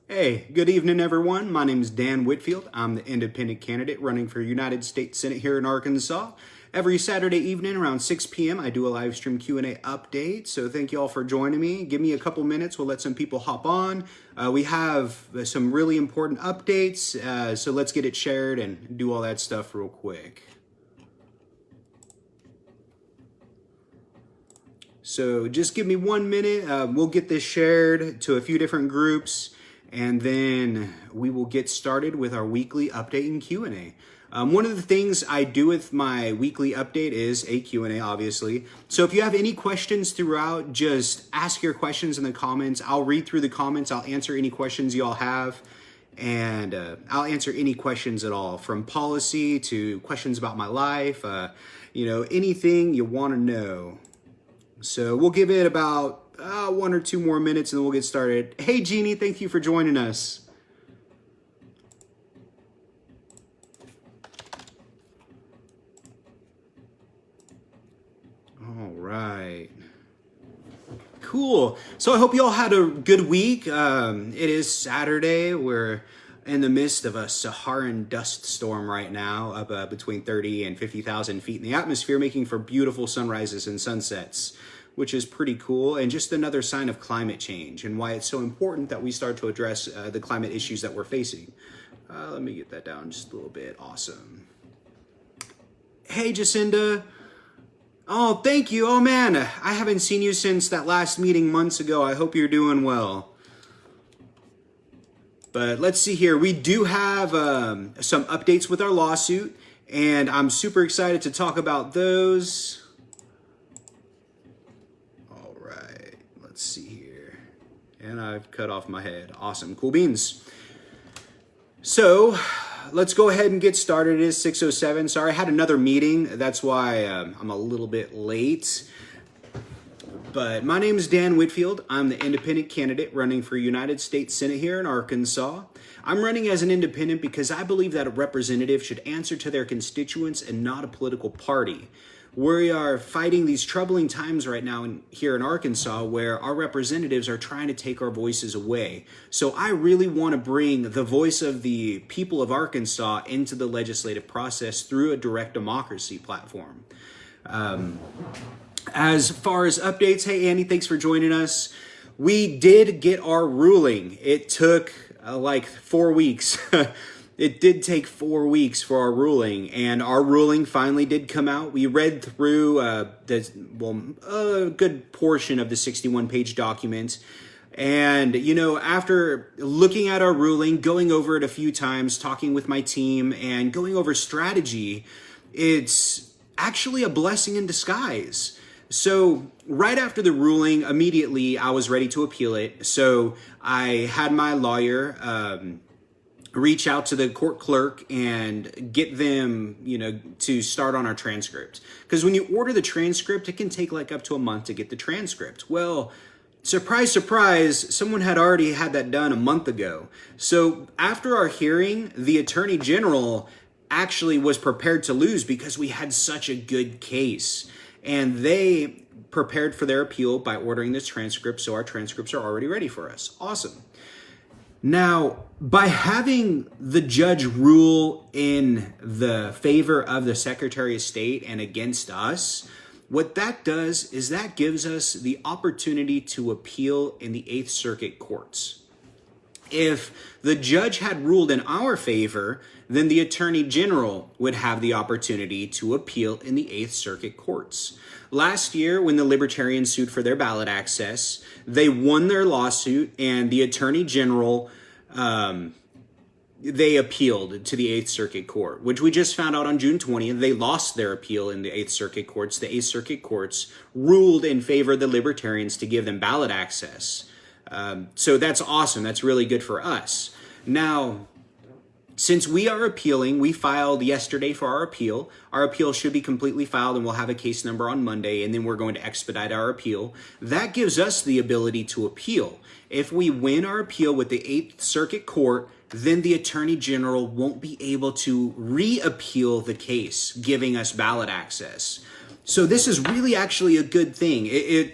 Hey, good evening, everyone. My name is Dan Whitfield. I'm the independent candidate running for United States Senate here in Arkansas. Every Saturday evening around 6 p.m., I do a live stream Q&A update. So thank you all for joining me. Give me a couple minutes. We'll let some people hop on. We have some really important updates. So let's get it shared and do all that stuff real quick. So just give me 1 minute. We'll get this shared to a few different groups, and then we will get started with our weekly update and Q&A. One of the things I do with my weekly update is a Q&A, obviously. So if you have any questions throughout, just ask your questions in the comments. I'll read through the comments. I'll answer any questions y'all have. And I'll answer any questions at all, from policy to questions about my life, anything you want to know. So we'll give it about 1 or 2 more minutes and then we'll get started. Hey, Jeannie, thank you for joining us. All right. Cool. So I hope you all had a good week. It is Saturday. We're in the midst of a Saharan dust storm right now, up between 30 and 50,000 feet in the atmosphere, making for beautiful sunrises and sunsets, which is pretty cool, and just another sign of climate change and why it's so important that we start to address the climate issues that we're facing. Let me get that down just a little bit. Awesome. Hey, Jacinda. Oh, thank you. Oh, man, I haven't seen you since that last meeting months ago. I hope you're doing well. But let's see here. We do have some updates with our lawsuit, and I'm super excited to talk about those. All right, let's see here. And I've cut off my head. Awesome, cool beans. So let's go ahead and get started. It is 6:07. Sorry, I had another meeting. That's why I'm a little bit late. But my name is Dan Whitfield. I'm the independent candidate running for United States Senate here in Arkansas. I'm running as an independent because I believe that a representative should answer to their constituents and not a political party. We are fighting these troubling times right now here in Arkansas where our representatives are trying to take our voices away. So I really want to bring the voice of the people of Arkansas into the legislative process through a direct democracy platform. As far as updates, hey, Andy, thanks for joining us. We did get our ruling. It took like 4 weeks. It did take 4 weeks for our ruling, and our ruling finally did come out. We read through a good portion of the 61-page document. And, after looking at our ruling, going over it a few times, talking with my team, and going over strategy, it's actually a blessing in disguise. So right after the ruling, immediately I was ready to appeal it. So I had my lawyer reach out to the court clerk and get them, to start on our transcript. Because when you order the transcript, it can take like up to a month to get the transcript. Well, surprise, surprise, someone had already had that done a month ago. So after our hearing, the Attorney General actually was prepared to lose because we had such a good case. And they prepared for their appeal by ordering this transcript, so our transcripts are already ready for us. Awesome. Now, by having the judge rule in the favor of the Secretary of State and against us, what that does is that gives us the opportunity to appeal in the Eighth Circuit courts. If the judge had ruled in our favor, then the Attorney General would have the opportunity to appeal in the Eighth Circuit courts. Last year, when the Libertarians sued for their ballot access, they won their lawsuit, and the Attorney General, they appealed to the Eighth Circuit Court, which we just found out on June 20th. They lost their appeal in the Eighth Circuit courts. The Eighth Circuit courts ruled in favor of the Libertarians to give them ballot access. So that's awesome. That's really good for us. Now, since we are appealing, we filed yesterday for our appeal. Our appeal should be completely filed and we'll have a case number on Monday, and then we're going to expedite our appeal. That gives us the ability to appeal. If we win our appeal with the Eighth Circuit Court, then the Attorney General won't be able to re-appeal the case, giving us ballot access. So this is really actually a good thing.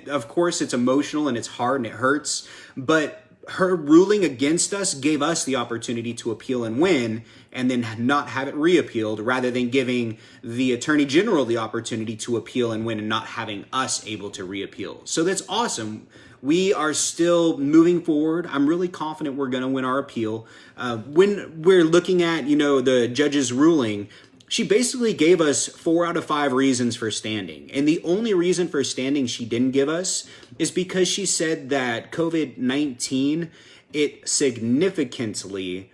Of course, it's emotional and it's hard and it hurts, but her ruling against us gave us the opportunity to appeal and win, and then not have it reappealed, rather than giving the Attorney General the opportunity to appeal and win and not having us able to reappeal. So that's awesome. We are still moving forward. I'm really confident we're going to win our appeal. When we're looking at, the judge's ruling, she basically gave us 4 out of 5 reasons for standing. And the only reason for standing she didn't give us is because she said that COVID-19, it significantly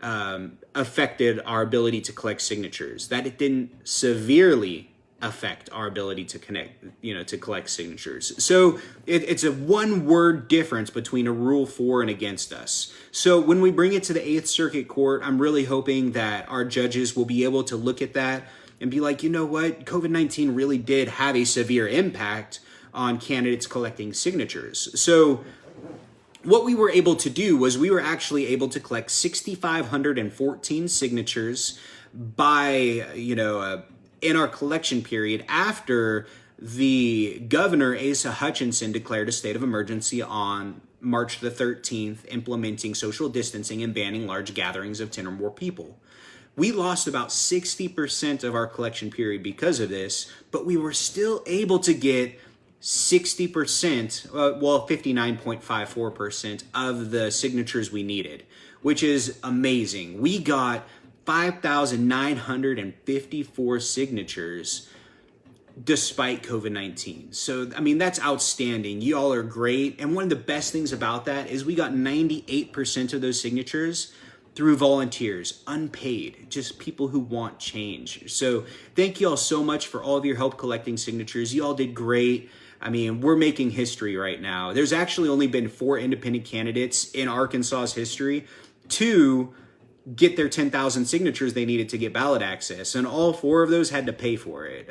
affected our ability to collect signatures, that it didn't severely affect our ability to to collect signatures. So it's a 1-word difference between a rule for and against us. So when we bring it to the 8th Circuit Court, I'm really hoping that our judges will be able to look at that and be like, you know what, COVID-19 really did have a severe impact on candidates collecting signatures. So what we were able to do was we were actually able to collect 6,514 signatures by, in our collection period after the governor, Asa Hutchinson, declared a state of emergency on March the 13th, implementing social distancing and banning large gatherings of 10 or more people. We lost about 60% of our collection period because of this, but we were still able to get 60%, 59.54% of the signatures we needed, which is amazing. We got 5,954 signatures despite COVID-19. So, that's outstanding. You all are great. And one of the best things about that is we got 98% of those signatures through volunteers, unpaid, just people who want change. So thank you all so much for all of your help collecting signatures. You all did great. We're making history right now. There's actually only been 4 independent candidates in Arkansas's history to get their 10,000 signatures they needed to get ballot access. And all 4 of those had to pay for it.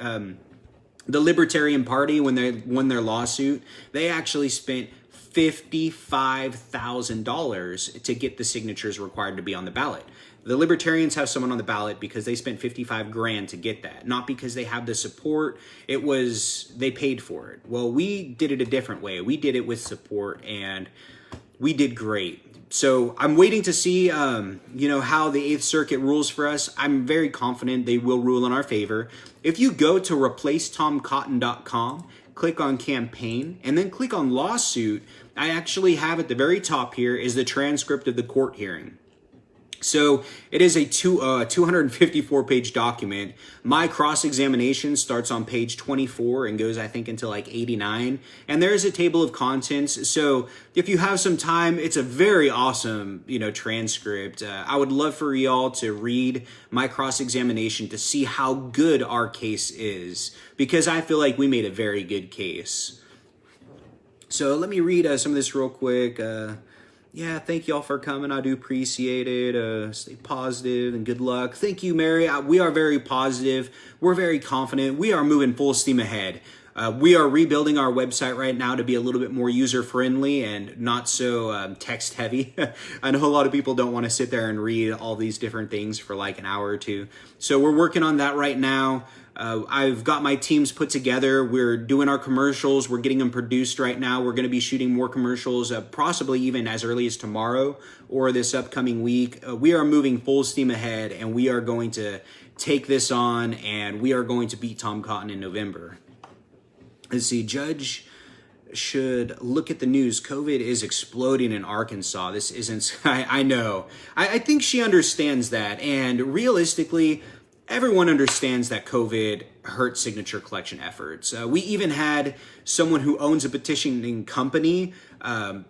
The Libertarian Party, when they won their lawsuit, they actually spent $55,000 to get the signatures required to be on the ballot. The Libertarians have someone on the ballot because they spent $55,000 to get that, not because they have the support. It was, they paid for it. Well, we did it a different way. We did it with support, and we did great. So I'm waiting to see, how the 8th Circuit rules for us. I'm very confident they will rule in our favor. If you go to replacetomcotton.com, click on campaign, and then click on lawsuit, I actually have at the very top here is the transcript of the court hearing. So it is a 254-page document. My cross-examination starts on page 24 and goes, I think, until like 89. And there is a table of contents. So if you have some time, it's a very awesome, transcript. I would love for y'all to read my cross-examination to see how good our case is, because I feel like we made a very good case. So let me read some of this real quick. Yeah, thank y'all for coming. I do appreciate it. Stay positive and good luck. Thank you, Mary. We are very positive. We're very confident. We are moving full steam ahead. We are rebuilding our website right now to be a little bit more user-friendly and not so text-heavy. I know a lot of people don't want to sit there and read all these different things for like an hour or two. So we're working on that right now. I've got my teams put together. We're doing our commercials. We're getting them produced right now. We're going to be shooting more commercials, possibly even as early as tomorrow or this upcoming week. We are moving full steam ahead, and we are going to take this on, and we are going to beat Tom Cotton in November. Let's see, Judge should look at the news. COVID is exploding in Arkansas. This isn't, I know. I think she understands that, and realistically, everyone understands that COVID hurt signature collection efforts. We even had someone who owns a petitioning company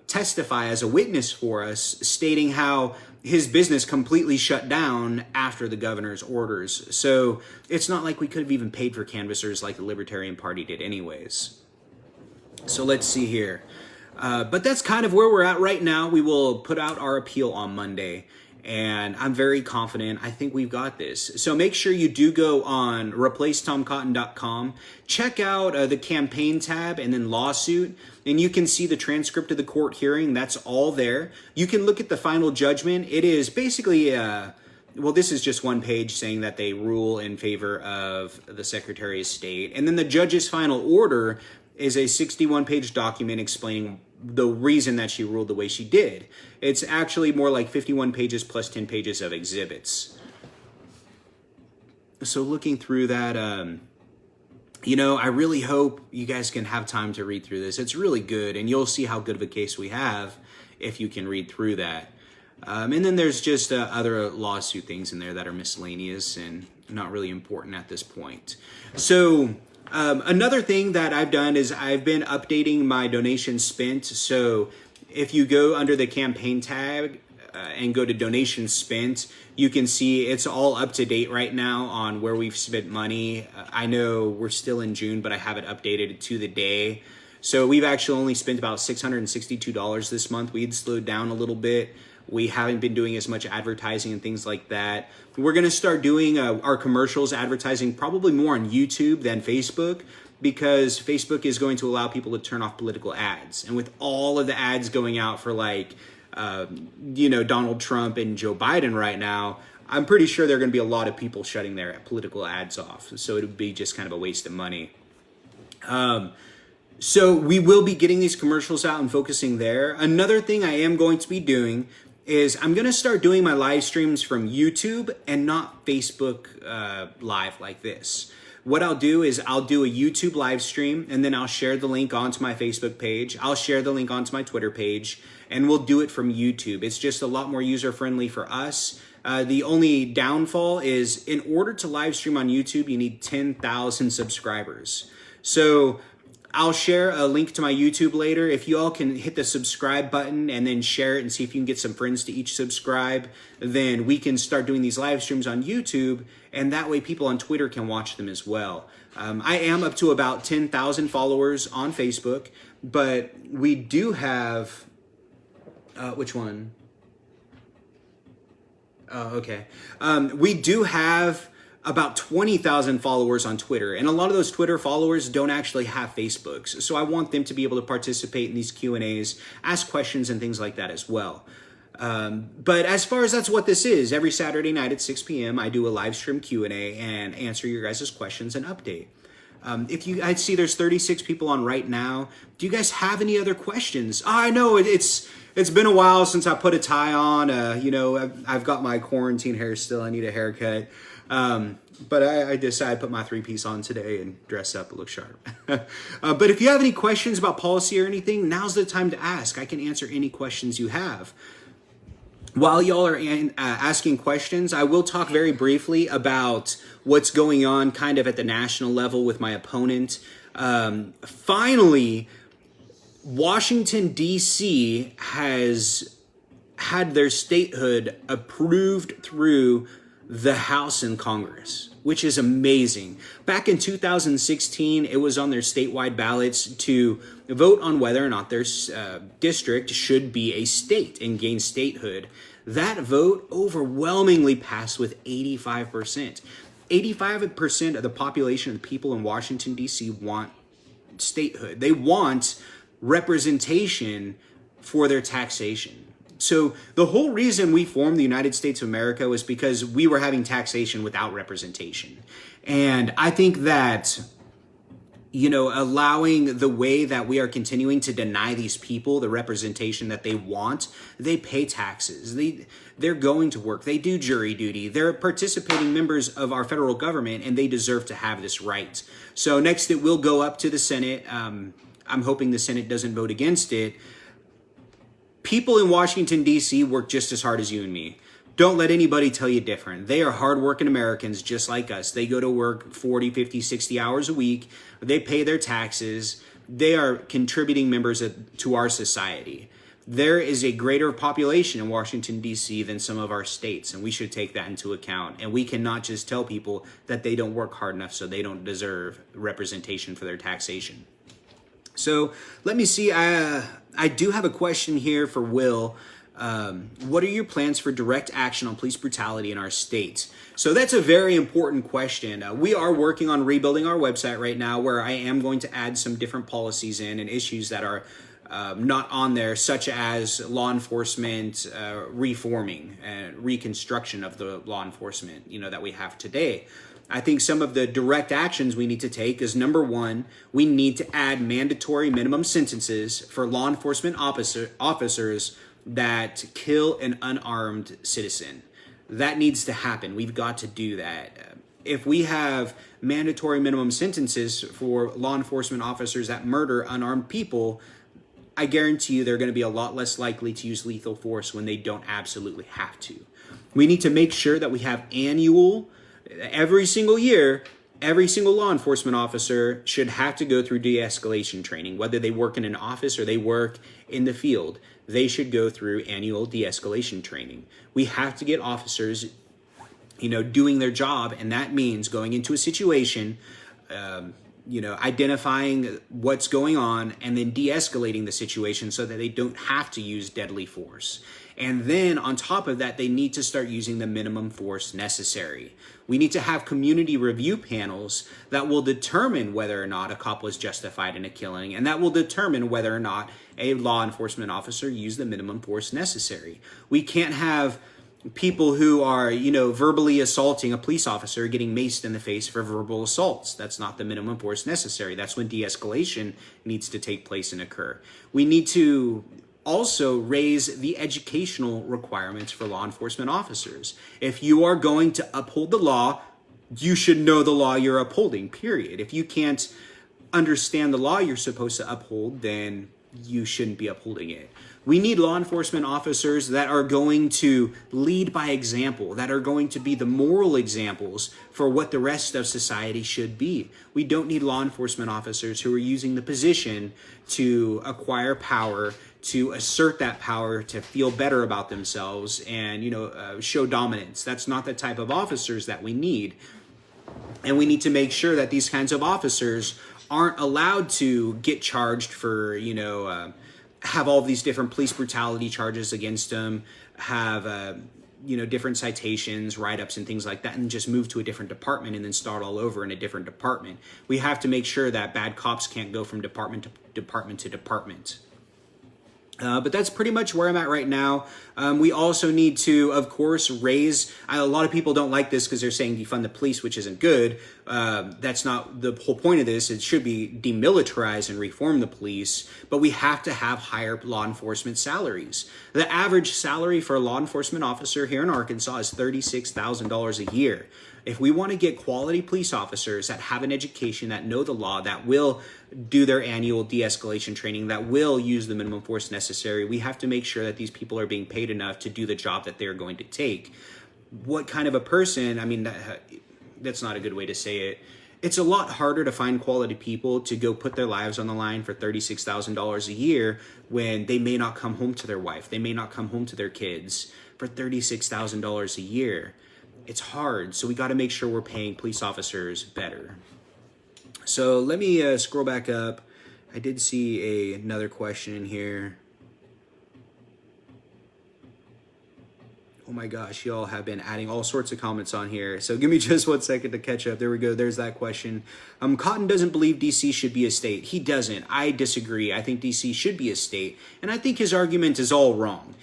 testify as a witness for us, stating how his business completely shut down after the governor's orders. So it's not like we could have even paid for canvassers like the Libertarian Party did anyways. So let's see here. But that's kind of where we're at right now. We will put out our appeal on Monday, and I'm very confident. I think we've got this. So make sure you do go on replacetomcotton.com. Check out the campaign tab and then lawsuit, and you can see the transcript of the court hearing. That's all there. You can look at the final judgment. It is basically, this is just one page saying that they rule in favor of the Secretary of State. And then the judge's final order is a 61-page document explaining the reason that she ruled the way she did. It's actually more like 51 pages plus 10 pages of exhibits. So looking through that, I really hope you guys can have time to read through this. It's really good, and you'll see how good of a case we have if you can read through that. And then there's just other lawsuit things in there that are miscellaneous and not really important at this point. So another thing that I've done is I've been updating my donations spent. So if you go under the campaign tag and go to donations spent, you can see it's all up to date right now on where we've spent money. I know we're still in June, but I have it updated to the day. So we've actually only spent about $662 this month. We had slowed down a little bit. We haven't been doing as much advertising and things like that. We're going to start doing our commercials advertising probably more on YouTube than Facebook, because Facebook is going to allow people to turn off political ads. And with all of the ads going out for Donald Trump and Joe Biden right now, I'm pretty sure there are going to be a lot of people shutting their political ads off. So it would be just kind of a waste of money. So we will be getting these commercials out and focusing there. Another thing I am going to be doing is I'm going to start doing my live streams from YouTube and not Facebook live like this. What I'll do is I'll do a YouTube live stream, and then I'll share the link onto my Facebook page. I'll share the link onto my Twitter page, and we'll do it from YouTube. It's just a lot more user-friendly for us. The only downfall is in order to live stream on YouTube, you need 10,000 subscribers. So I'll share a link to my YouTube later. If you all can hit the subscribe button and then share it and see if you can get some friends to each subscribe, then we can start doing these live streams on YouTube, and that way people on Twitter can watch them as well. I am up to about 10,000 followers on Facebook, but we do have, which one? Oh, okay. We do have about 20,000 followers on Twitter, and a lot of those Twitter followers don't actually have Facebooks. So I want them to be able to participate in these Q&As, ask questions and things like that as well. But as far as that's what this is, every Saturday night at 6 p.m. I do a live stream Q&A and answer your guys' questions and update. I see there's 36 people on right now. Do you guys have any other questions? I know it's been a while since I put a tie on. I've got my quarantine hair still. I need a haircut. But I decided to put my three-piece on today and dress up and look sharp. But if you have any questions about policy or anything, now's the time to ask. I can answer any questions you have. While y'all are asking questions, I will talk very briefly about what's going on kind of at the national level with my opponent. Finally, Washington, D.C. has had their statehood approved through the House and Congress, which is amazing. Back in 2016, it was on their statewide ballots to vote on whether or not their district should be a state and gain statehood. That vote overwhelmingly passed with 85%. 85% of the population of the people in Washington, D.C. want statehood. They want representation for their taxation. So the whole reason we formed the United States of America was because we were having taxation without representation. And I think that, allowing the way that we are continuing to deny these people the representation that they want, they pay taxes. They're going to work. They do jury duty. They're participating members of our federal government, and they deserve to have this right. So next it will go up to the Senate. I'm hoping the Senate doesn't vote against it. People in Washington, D.C. work just as hard as you and me. Don't let anybody tell you different. They are hardworking Americans just like us. They go to work 40, 50, 60 hours a week. They pay their taxes. They are contributing members to our society. There is a greater population in Washington, D.C. than some of our states, and we should take that into account. And we cannot just tell people that they don't work hard enough so they don't deserve representation for their taxation. So let me see. I do have a question here for Will. What are your plans for direct action on police brutality in our state? So that's a very important question. We are working on rebuilding our website right now, where I am going to add some different policies in and issues that are not on there, such as law enforcement reforming and reconstruction of the law enforcement, that we have today. I think some of the direct actions we need to take is, number one, we need to add mandatory minimum sentences for law enforcement officers that kill an unarmed citizen. That needs to happen. We've got to do that. If we have mandatory minimum sentences for law enforcement officers that murder unarmed people, I guarantee you they're going to be a lot less likely to use lethal force when they don't absolutely have to. We need to make sure that we have every single year, every single law enforcement officer should have to go through de-escalation training, whether they work in an office or they work in the field. They should go through annual de-escalation training. We have to get officers, doing their job, and that means going into a situation, identifying what's going on and then de-escalating the situation so that they don't have to use deadly force. And then on top of that, they need to start using the minimum force necessary. We need to have community review panels that will determine whether or not a cop was justified in a killing, and that will determine whether or not a law enforcement officer used the minimum force necessary. We can't have people who are, verbally assaulting a police officer getting maced in the face for verbal assaults. That's not the minimum force necessary. That's when de-escalation needs to take place and occur. We need to also raise the educational requirements for law enforcement officers. If you are going to uphold the law, you should know the law you're upholding, period. If you can't understand the law you're supposed to uphold, then you shouldn't be upholding it. We need law enforcement officers that are going to lead by example, that are going to be the moral examples for what the rest of society should be. We don't need law enforcement officers who are using the position to acquire power, to assert that power, to feel better about themselves and, show dominance. That's not the type of officers that we need. And we need to make sure that these kinds of officers aren't allowed to get charged for, have all these different police brutality charges against them, have, different citations, write-ups and things like that, and just move to a different department and then start all over in a different department. We have to make sure that bad cops can't go from department to department to department. But that's pretty much where I'm at right now. We also need to, of course, a lot of people don't like this because they're saying defund the police, which isn't good. That's not the whole point of this. It should be demilitarize and reform the police, but we have to have higher law enforcement salaries. The average salary for a law enforcement officer here in Arkansas is $36,000 a year. If we want to get quality police officers that have an education, that know the law, that will do their annual de-escalation training, that will use the minimum force necessary, we have to make sure that these people are being paid enough to do the job that they're going to take. What kind of a person, that's not a good way to say it. It's a lot harder to find quality people to go put their lives on the line for $36,000 a year when they may not come home to their wife. They may not come home to their kids for $36,000 a year. It's hard, so we got to make sure we're paying police officers better. So let me scroll back up. I did see another question in here. Oh my gosh, y'all have been adding all sorts of comments on here. So give me just 1 second to catch up. There we go. There's that question. Cotton doesn't believe DC should be a state. He doesn't. I disagree. I think DC should be a state. And I think his argument is all wrong.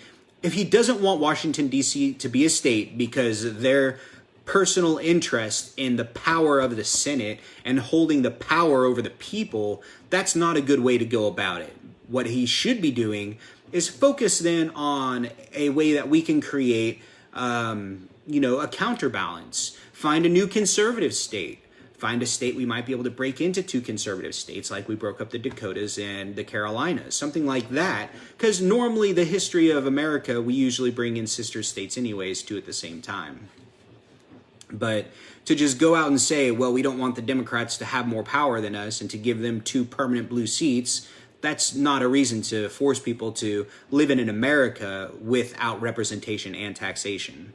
If he doesn't want Washington, D.C. to be a state because their personal interest in the power of the Senate and holding the power over the people, that's not a good way to go about it. What he should be doing is focus then on a way that we can create, a counterbalance. Find a new conservative state. Find a state we might be able to break into two conservative states, like we broke up the Dakotas and the Carolinas, something like that. Because normally the history of America, we usually bring in sister states anyways, two at the same time. But to just go out and say, well, we don't want the Democrats to have more power than us and to give them 2 permanent blue seats, that's not a reason to force people to live in an America without representation and taxation.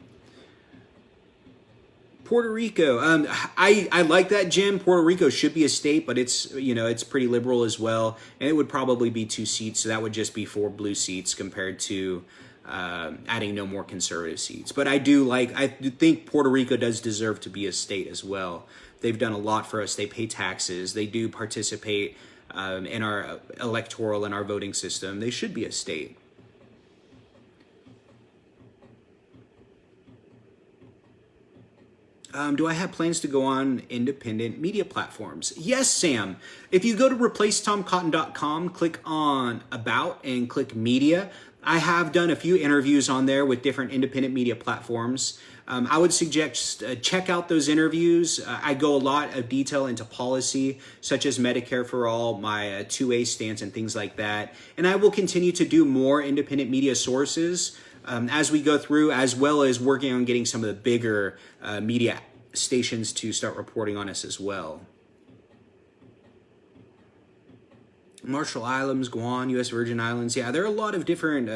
Puerto Rico, I like that, Jim. Puerto Rico should be a state, but it's pretty liberal as well, and it would probably be 2 seats, so that would just be 4 blue seats compared to adding no more conservative seats. But I do think Puerto Rico does deserve to be a state as well. They've done a lot for us. They pay taxes. They do participate in our electoral and our voting system. They should be a state. Do I have plans to go on independent media platforms? Yes, Sam. If you go to replacetomcotton.com, click on About and click Media. I have done a few interviews on there with different independent media platforms. I would suggest check out those interviews. I go a lot of detail into policy, such as Medicare for All, my 2A stance, and things like that. And I will continue to do more independent media sources as we go through, as well as working on getting some of the bigger media stations to start reporting on us as well. Marshall Islands, Guam, U.S. Virgin Islands. Yeah, there are a lot of different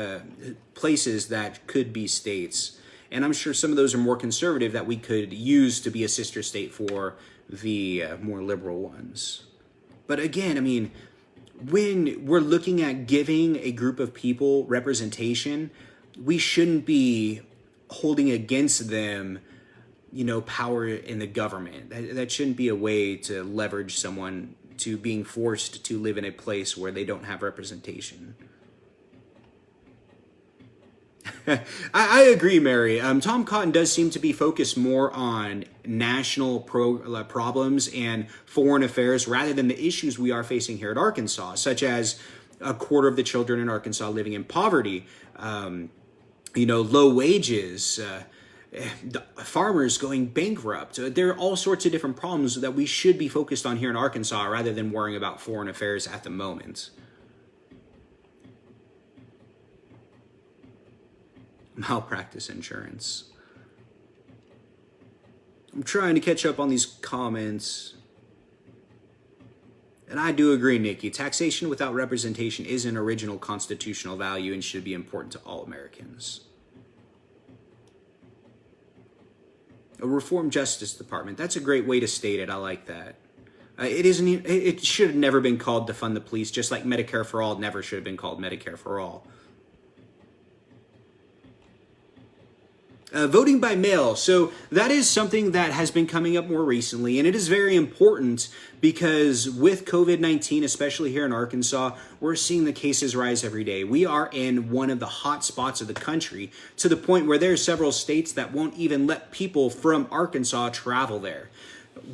places that could be states. And I'm sure some of those are more conservative that we could use to be a sister state for the more liberal ones. But again, I mean, when we're looking at giving a group of people representation, we shouldn't be holding against them, power in the government. That shouldn't be a way to leverage someone to being forced to live in a place where they don't have representation. I agree, Mary. Tom Cotton does seem to be focused more on national problems and foreign affairs rather than the issues we are facing here at Arkansas, such as a quarter of the children in Arkansas living in poverty, low wages, farmers going bankrupt. There are all sorts of different problems that we should be focused on here in Arkansas rather than worrying about foreign affairs at the moment. Malpractice insurance. I'm trying to catch up on these comments. And I do agree, Nikki. Taxation without representation is an original constitutional value and should be important to all Americans. A reformed Justice Department. That's a great way to state it. I like that. It should have never been called defund the police, just like Medicare for All never should have been called Medicare for All. Voting by mail. So that is something that has been coming up more recently, and it is very important because with COVID-19, especially here in Arkansas, we're seeing the cases rise every day. We are in one of the hot spots of the country to the point where there are several states that won't even let people from Arkansas travel there.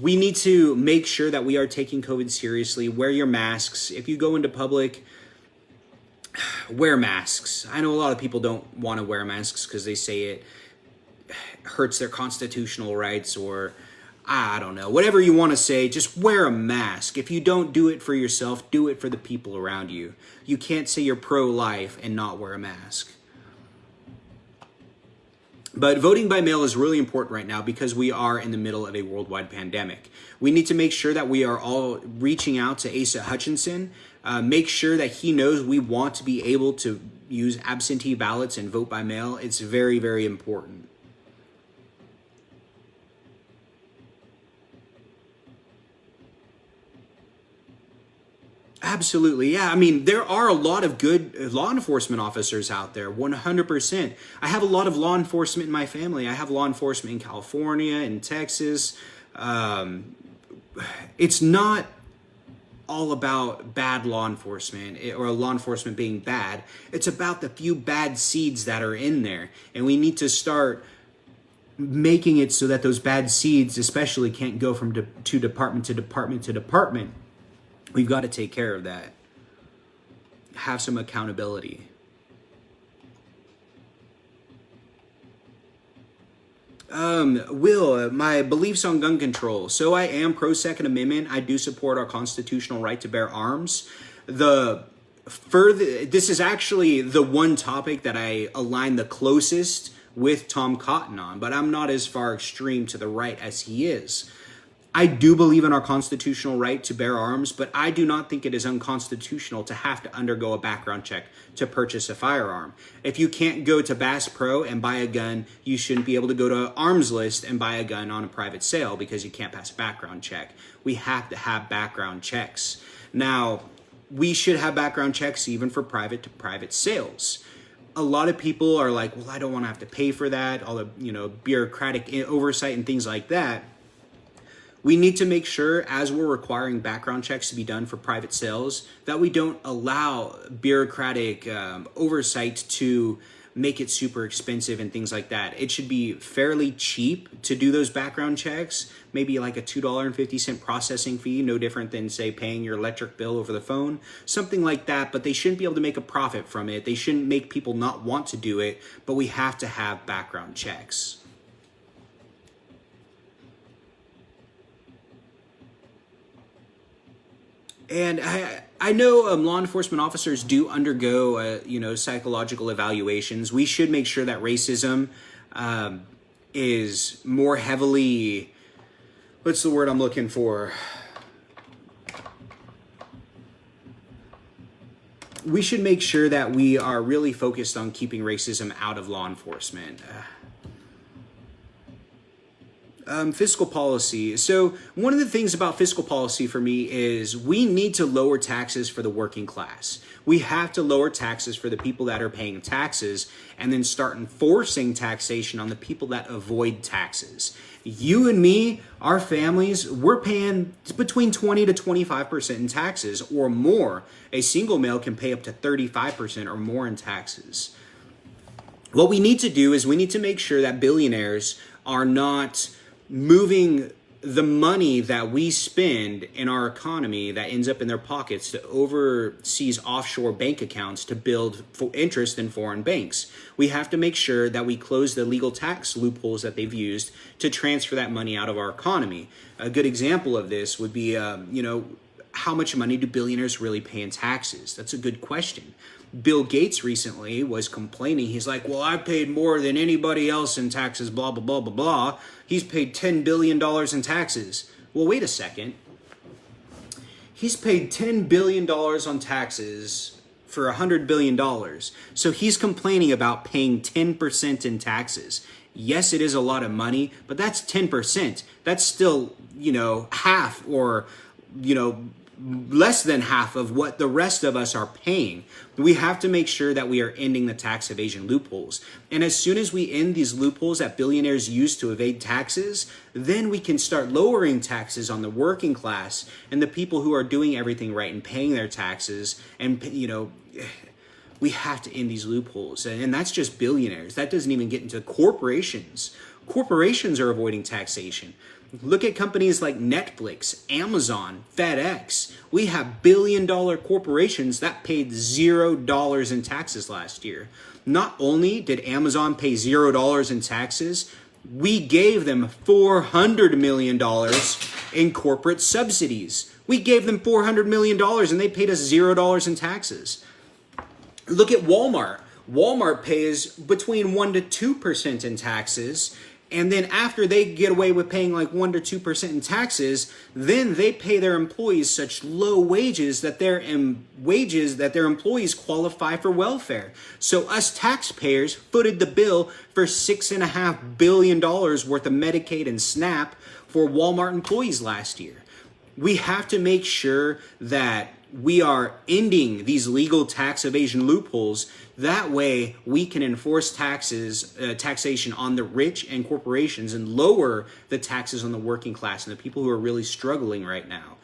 We need to make sure that we are taking COVID seriously. Wear your masks. If you go into public, wear masks. I know a lot of people don't want to wear masks because they say it hurts their constitutional rights, or I don't know, whatever you want to say. Just wear a mask. If you don't do it for yourself, do it for the people around you. You can't say you're pro-life and not wear a mask. But voting by mail is really important right now because we are in the middle of a worldwide pandemic. We need to make sure that we are all reaching out to Asa Hutchinson, make sure that he knows we want to be able to use absentee ballots and vote by mail. It's very, very important. Absolutely, yeah. I mean, there are a lot of good law enforcement officers out there, 100%. I have a lot of law enforcement in my family. I have law enforcement in California, in Texas. It's not all about bad law enforcement or law enforcement being bad. It's about the few bad seeds that are in there. And we need to start making it so that those bad seeds especially can't go from department to department to department. We've got to take care of that. Have some accountability. Will, my beliefs on gun control. So I am pro-Second Amendment. I do support our constitutional right to bear arms. This is actually the one topic that I align the closest with Tom Cotton on, but I'm not as far extreme to the right as he is. I do believe in our constitutional right to bear arms, but I do not think it is unconstitutional to have to undergo a background check to purchase a firearm. If you can't go to Bass Pro and buy a gun, you shouldn't be able to go to Arms List and buy a gun on a private sale because you can't pass a background check. We have to have background checks. Now, we should have background checks even for private to private sales. A lot of people are like, well, I don't want to have to pay for that, all the bureaucratic oversight and things like that. We need to make sure, as we're requiring background checks to be done for private sales, that we don't allow bureaucratic oversight to make it super expensive and things like that. It should be fairly cheap to do those background checks, maybe like a $2.50 processing fee, no different than, say, paying your electric bill over the phone, something like that. But they shouldn't be able to make a profit from it. They shouldn't make people not want to do it, but we have to have background checks. And I know law enforcement officers do undergo, psychological evaluations. We should make sure that racism is more heavily, what's the word I'm looking for? We should make sure that we are really focused on keeping racism out of law enforcement. Fiscal policy. So one of the things about fiscal policy for me is we need to lower taxes for the working class. We have to lower taxes for the people that are paying taxes and then start enforcing taxation on the people that avoid taxes. You and me, our families, we're paying between 20 to 25% in taxes or more. A single male can pay up to 35% or more in taxes. What we need to do is we need to make sure that billionaires are not moving the money that we spend in our economy that ends up in their pockets to overseas offshore bank accounts to build interest in foreign banks. We have to make sure that we close the legal tax loopholes that they've used to transfer that money out of our economy. A good example of this would be, how much money do billionaires really pay in taxes? That's a good question. Bill Gates recently was complaining. He's like, well, I've paid more than anybody else in taxes, blah, blah, blah, blah, blah. He's paid $10 billion in taxes. Well, wait a second. He's paid $10 billion on taxes for $100 billion. So he's complaining about paying 10% in taxes. Yes, it is a lot of money, but that's 10%. That's still, half or, less than half of what the rest of us are paying. We have to make sure that we are ending the tax evasion loopholes. And as soon as we end these loopholes that billionaires use to evade taxes, then we can start lowering taxes on the working class and the people who are doing everything right and paying their taxes. And, we have to end these loopholes. And that's just billionaires. That doesn't even get into corporations. Corporations are avoiding taxation. Look at companies like Netflix, Amazon, FedEx. We have billion-dollar corporations that paid $0 in taxes last year. Not only did Amazon pay $0 in taxes, we gave them $400 million in corporate subsidies. We gave them $400 million and they paid us $0 in taxes. Look at Walmart. Walmart pays between 1% to 2% in taxes. And then after they get away with paying like 1% to 2% in taxes, then they pay their employees such low wages that their employees qualify for welfare. So us taxpayers footed the bill for $6.5 billion worth of Medicaid and SNAP for Walmart employees last year. We have to make sure that we are ending these legal tax evasion loopholes. That way we can enforce taxation on the rich and corporations and lower the taxes on the working class and the people who are really struggling right now.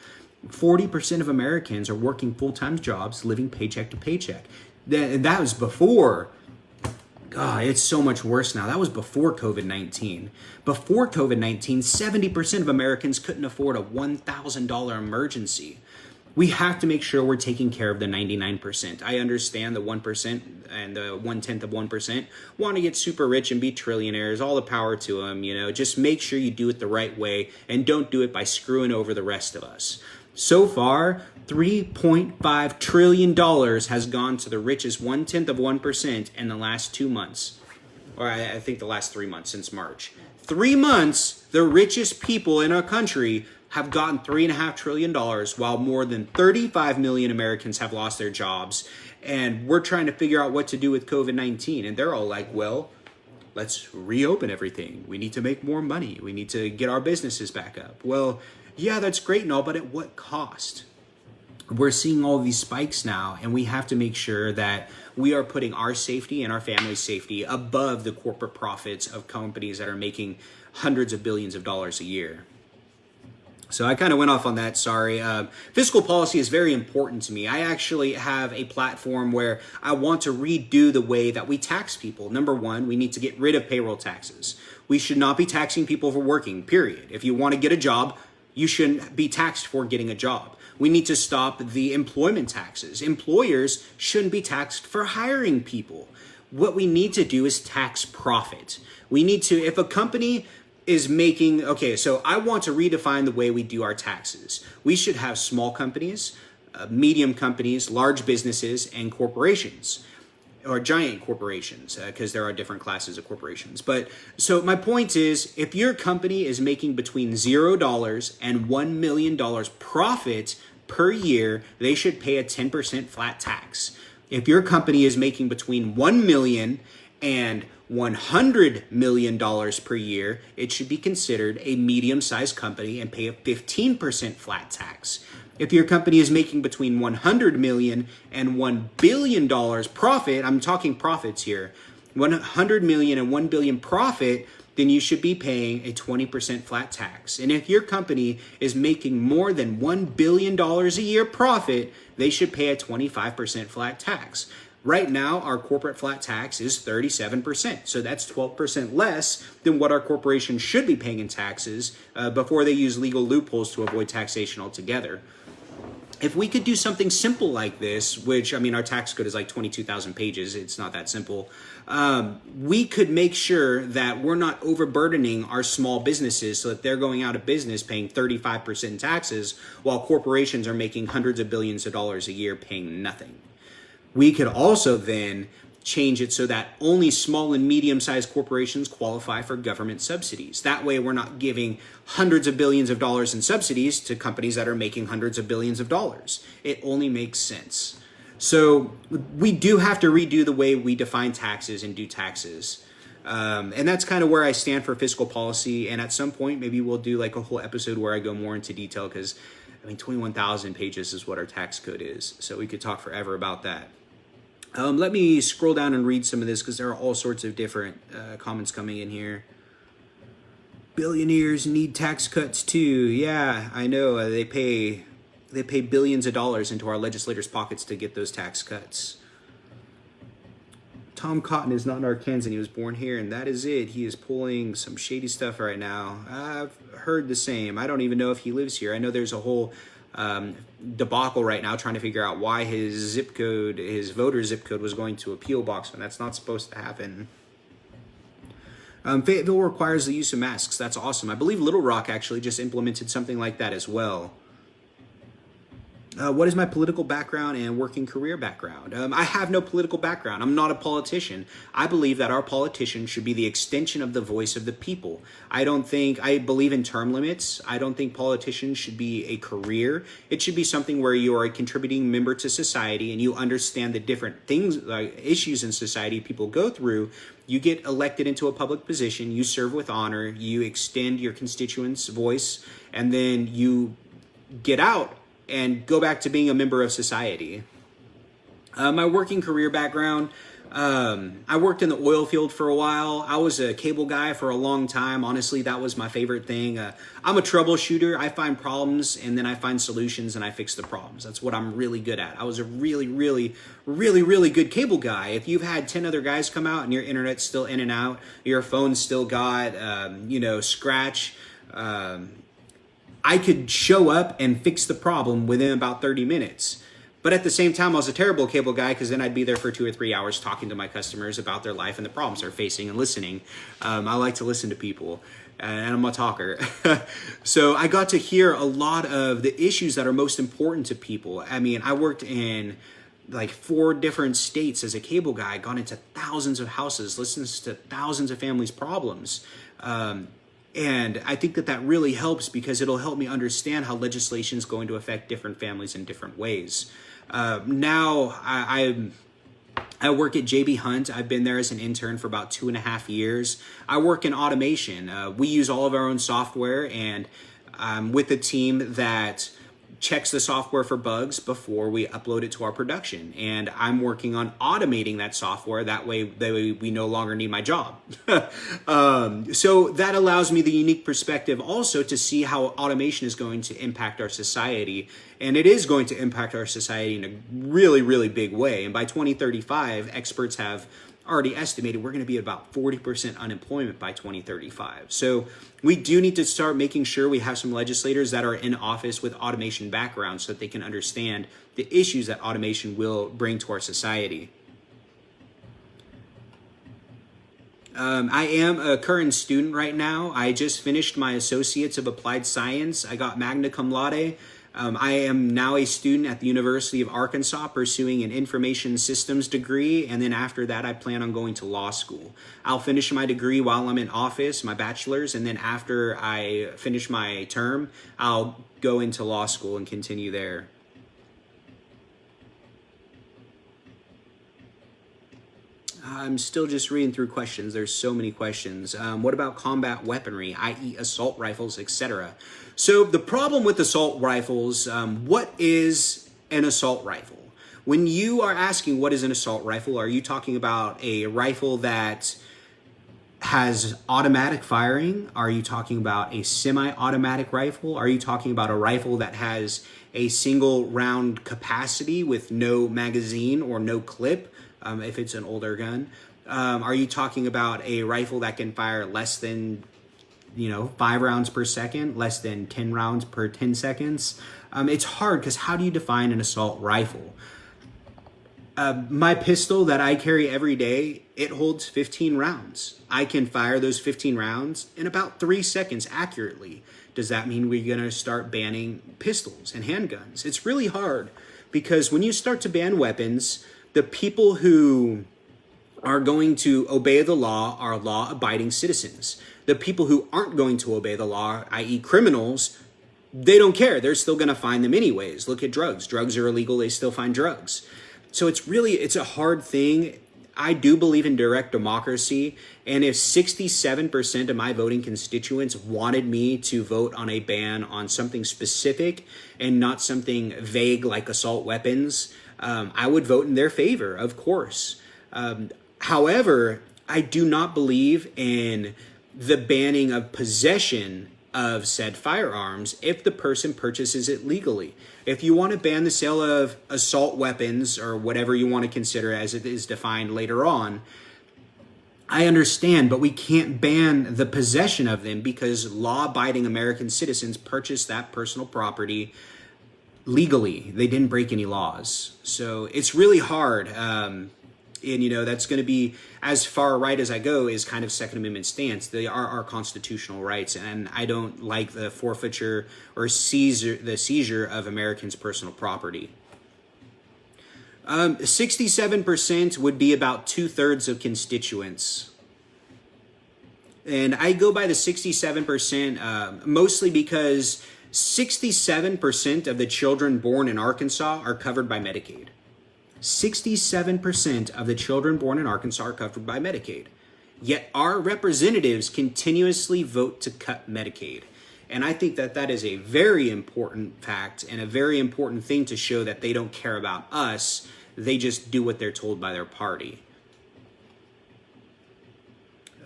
40% of Americans are working full-time jobs, living paycheck to paycheck. That was before. God, it's so much worse now. That was before COVID-19. Before COVID-19, 70% of Americans couldn't afford a $1,000 emergency. We have to make sure we're taking care of the 99%. I understand the 1% and the 1/10 of 1% want to get super rich and be trillionaires. All the power to them, Just make sure you do it the right way and don't do it by screwing over the rest of us. So far, $3.5 trillion has gone to the richest 1/10 of 1% in the last 2 months. Or I think the last 3 months since March. 3 months, the richest people in our country have gotten $3.5 trillion while more than 35 million Americans have lost their jobs. And we're trying to figure out what to do with COVID-19. And they're all like, well, let's reopen everything. We need to make more money. We need to get our businesses back up. Well, yeah, that's great and all, but at what cost? We're seeing all these spikes now, and we have to make sure that we are putting our safety and our family's safety above the corporate profits of companies that are making hundreds of billions of dollars a year. So I kind of went off on that, sorry. Fiscal policy is very important to me. I actually have a platform where I want to redo the way that we tax people. Number one, we need to get rid of payroll taxes. We should not be taxing people for working, period. If you want to get a job, you shouldn't be taxed for getting a job. We need to stop the employment taxes. Employers shouldn't be taxed for hiring people. What we need to do is tax profit. We need to, if a company is making, okay, so I want to redefine the way we do our taxes. We should have small companies, medium companies, large businesses, and corporations, or giant corporations, because there are different classes of corporations. But so my point is, if your company is making between $0 and $1 million profit per year, they should pay a 10% flat tax. If your company is making between $1 million and $100 million per year, it should be considered a medium-sized company and pay a 15% flat tax. If your company is making between $100 million and $1 billion profit, I'm talking profits here, $100 million and $1 billion profit, then you should be paying a 20% flat tax. And if your company is making more than $1 billion a year profit, they should pay a 25% flat tax. Right now, our corporate flat tax is 37%. So that's 12% less than what our corporations should be paying in taxes before they use legal loopholes to avoid taxation altogether. If we could do something simple like this, which, I mean, our tax code is like 22,000 pages. It's not that simple. We could make sure that we're not overburdening our small businesses so that they're going out of business paying 35% in taxes while corporations are making hundreds of billions of dollars a year paying nothing. We could also then change it so that only small and medium-sized corporations qualify for government subsidies. That way, we're not giving hundreds of billions of dollars in subsidies to companies that are making hundreds of billions of dollars. It only makes sense. So we do have to redo the way we define taxes and do taxes. And that's kind of where I stand for fiscal policy. And at some point, maybe we'll do like a whole episode where I go more into detail because, I mean, 21,000 pages is what our tax code is. So we could talk forever about that. Let me scroll down and read some of this because there are all sorts of different comments coming in here. Billionaires need tax cuts too. Yeah, I know. They pay billions of dollars into our legislators' pockets to get those tax cuts. Tom Cotton is not in Arkansas. He was born here, and that is it. He is pulling some shady stuff right now. I've heard the same. I don't even know if he lives here. I know there's a whole debacle right now trying to figure out why his zip code, his voter zip code, was going to a P.O. box when that's not supposed to happen. Fayetteville requires the use of masks. That's awesome. I believe Little Rock actually just implemented something like that as well. What is my political background and working career background? I have no political background. I'm not a politician. I believe that our politicians should be the extension of the voice of the people. I believe in term limits. I don't think politicians should be a career. It should be something where you are a contributing member to society and you understand the different things, issues in society people go through. You get elected into a public position, you serve with honor, you extend your constituents' voice, and then you get out and go back to being a member of society. My working career background, I worked in the oil field for a while. I was a cable guy for a long time. Honestly, that was my favorite thing. I'm a troubleshooter. I find problems and then I find solutions and I fix the problems. That's what I'm really good at. I was a really, really, really, really good cable guy. If you've had 10 other guys come out and your internet's still in and out, your phone's still got, scratch, I could show up and fix the problem within about 30 minutes. But at the same time, I was a terrible cable guy because then I'd be there for 2 or 3 hours talking to my customers about their life and the problems they're facing and listening. I like to listen to people and I'm a talker. So I got to hear a lot of the issues that are most important to people. I mean, I worked in like 4 different states as a cable guy, gone into thousands of houses, listened to thousands of families' problems. And I think that really helps because it'll help me understand how legislation is going to affect different families in different ways. Now I work at JB Hunt. I've been there as an intern for about 2.5 years. I work in automation. We use all of our own software and I'm with a team that checks the software for bugs before we upload it to our production. And I'm working on automating that software. That way we no longer need my job. So that allows me the unique perspective also to see how automation is going to impact our society. And it is going to impact our society in a really, really big way. And by 2035, experts have already estimated we're going to be about 40% unemployment by 2035. So we do need to start making sure we have some legislators that are in office with automation backgrounds so that they can understand the issues that automation will bring to our society. I am a current student right now. I just finished my Associates of Applied Science. I got magna cum laude. I am now a student at the University of Arkansas pursuing an information systems degree, and then after that I plan on going to law school. I'll finish my degree while I'm in office, my bachelor's, and then after I finish my term, I'll go into law school and continue there. I'm still just reading through questions. There's so many questions. What about combat weaponry, i.e. assault rifles, etc.? So the problem with assault rifles, what is an assault rifle? When you are asking what is an assault rifle, are you talking about a rifle that has automatic firing? Are you talking about a semi-automatic rifle? Are you talking about a rifle that has a single round capacity with no magazine or no clip? If it's an older gun. Are you talking about a rifle that can fire less than 5 rounds per second, less than 10 rounds per 10 seconds? It's hard because how do you define an assault rifle? My pistol that I carry every day, it holds 15 rounds. I can fire those 15 rounds in about 3 seconds accurately. Does that mean we're going to start banning pistols and handguns? It's really hard because when you start to ban weapons, the people who are going to obey the law are law-abiding citizens. The people who aren't going to obey the law, i.e. criminals, they don't care. They're still going to find them anyways. Look at drugs. Drugs are illegal. They still find drugs. So it's a hard thing. I do believe in direct democracy. And if 67% of my voting constituents wanted me to vote on a ban on something specific and not something vague like assault weapons, I would vote in their favor, of course. However, I do not believe in the banning of possession of said firearms if the person purchases it legally. If you want to ban the sale of assault weapons or whatever you want to consider as it is defined later on, I understand, but we can't ban the possession of them because law-abiding American citizens purchase that personal property legally. They didn't break any laws. So it's really hard. And, that's going to be as far right as I go is kind of Second Amendment stance. They are our constitutional rights. And I don't like the forfeiture or seizure of Americans' personal property. 67% would be about 2/3 of constituents. And I go by the 67% mostly because 67% of the children born in Arkansas are covered by Medicaid. 67% of the children born in Arkansas are covered by Medicaid. Yet our representatives continuously vote to cut Medicaid. And I think that that is a very important fact and a very important thing to show that they don't care about us. They just do what they're told by their party.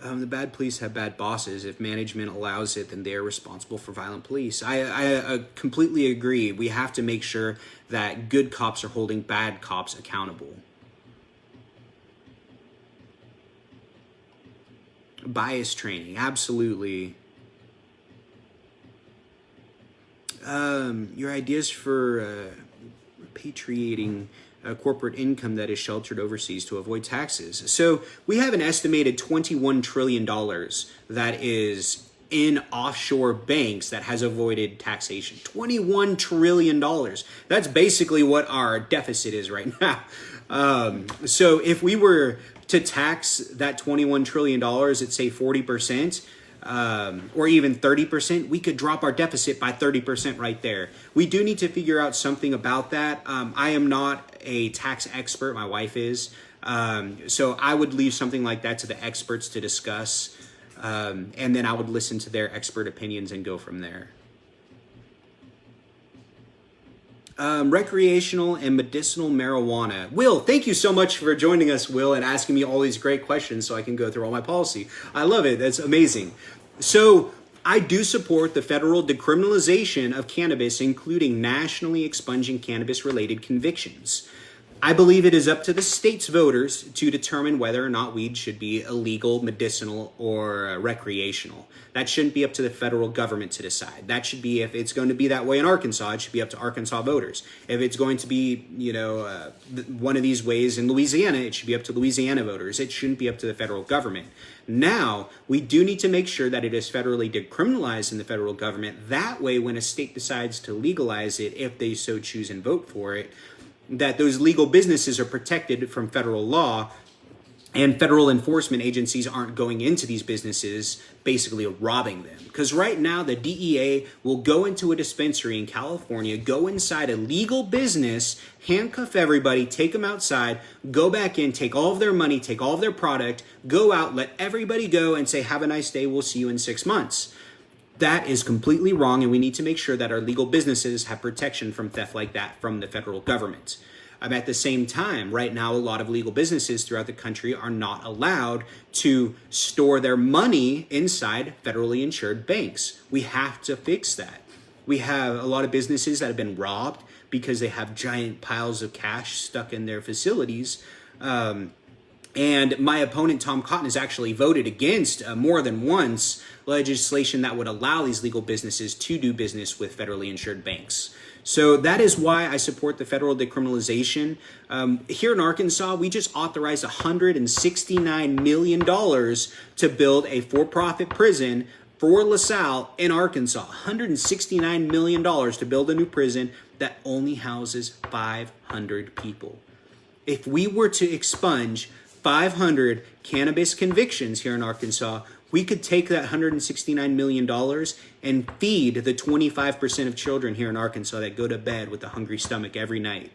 The bad police have bad bosses. If management allows it, then they're responsible for violent police. I completely agree. We have to make sure that good cops are holding bad cops accountable. Bias training, absolutely. Your ideas for repatriating corporate income that is sheltered overseas to avoid taxes. So we have an estimated $21 trillion that is in offshore banks that has avoided taxation. $21 trillion. That's basically what our deficit is right now. So if we were to tax that $21 trillion at say 40%, or even 30%, we could drop our deficit by 30% right there. We do need to figure out something about that. I am not a tax expert. My wife is. So I would leave something like that to the experts to discuss. And then I would listen to their expert opinions and go from there. Recreational and medicinal marijuana. Will, thank you so much for joining us, Will, and asking me all these great questions so I can go through all my policy. I love it. That's amazing. So I do support the federal decriminalization of cannabis, including nationally expunging cannabis-related convictions. I believe it is up to the state's voters to determine whether or not weed should be illegal, medicinal, or recreational. That shouldn't be up to the federal government to decide. That should be, if it's going to be that way in Arkansas, it should be up to Arkansas voters. If it's going to be, one of these ways in Louisiana, it should be up to Louisiana voters. It shouldn't be up to the federal government. Now, we do need to make sure that it is federally decriminalized in the federal government. That way, when a state decides to legalize it, if they so choose and vote for it, that those legal businesses are protected from federal law, and federal enforcement agencies aren't going into these businesses basically robbing them. Because right now the DEA will go into a dispensary in California, go inside a legal business, handcuff everybody, take them outside, go back in, take all of their money, take all of their product, go out, let everybody go and say, have a nice day, we'll see you in 6 months. That is completely wrong, and we need to make sure that our legal businesses have protection from theft like that from the federal government. At the same time, right now, a lot of legal businesses throughout the country are not allowed to store their money inside federally insured banks. We have to fix that. We have a lot of businesses that have been robbed because they have giant piles of cash stuck in their facilities. And my opponent, Tom Cotton, has actually voted against more than once legislation that would allow these legal businesses to do business with federally insured banks. So that is why I support the federal decriminalization. Here in Arkansas, we just authorized $169 million to build a for-profit prison for LaSalle in Arkansas. $169 million to build a new prison that only houses 500 people. If we were to expunge 500 cannabis convictions here in Arkansas, we could take that $169 million and feed the 25% of children here in Arkansas that go to bed with a hungry stomach every night.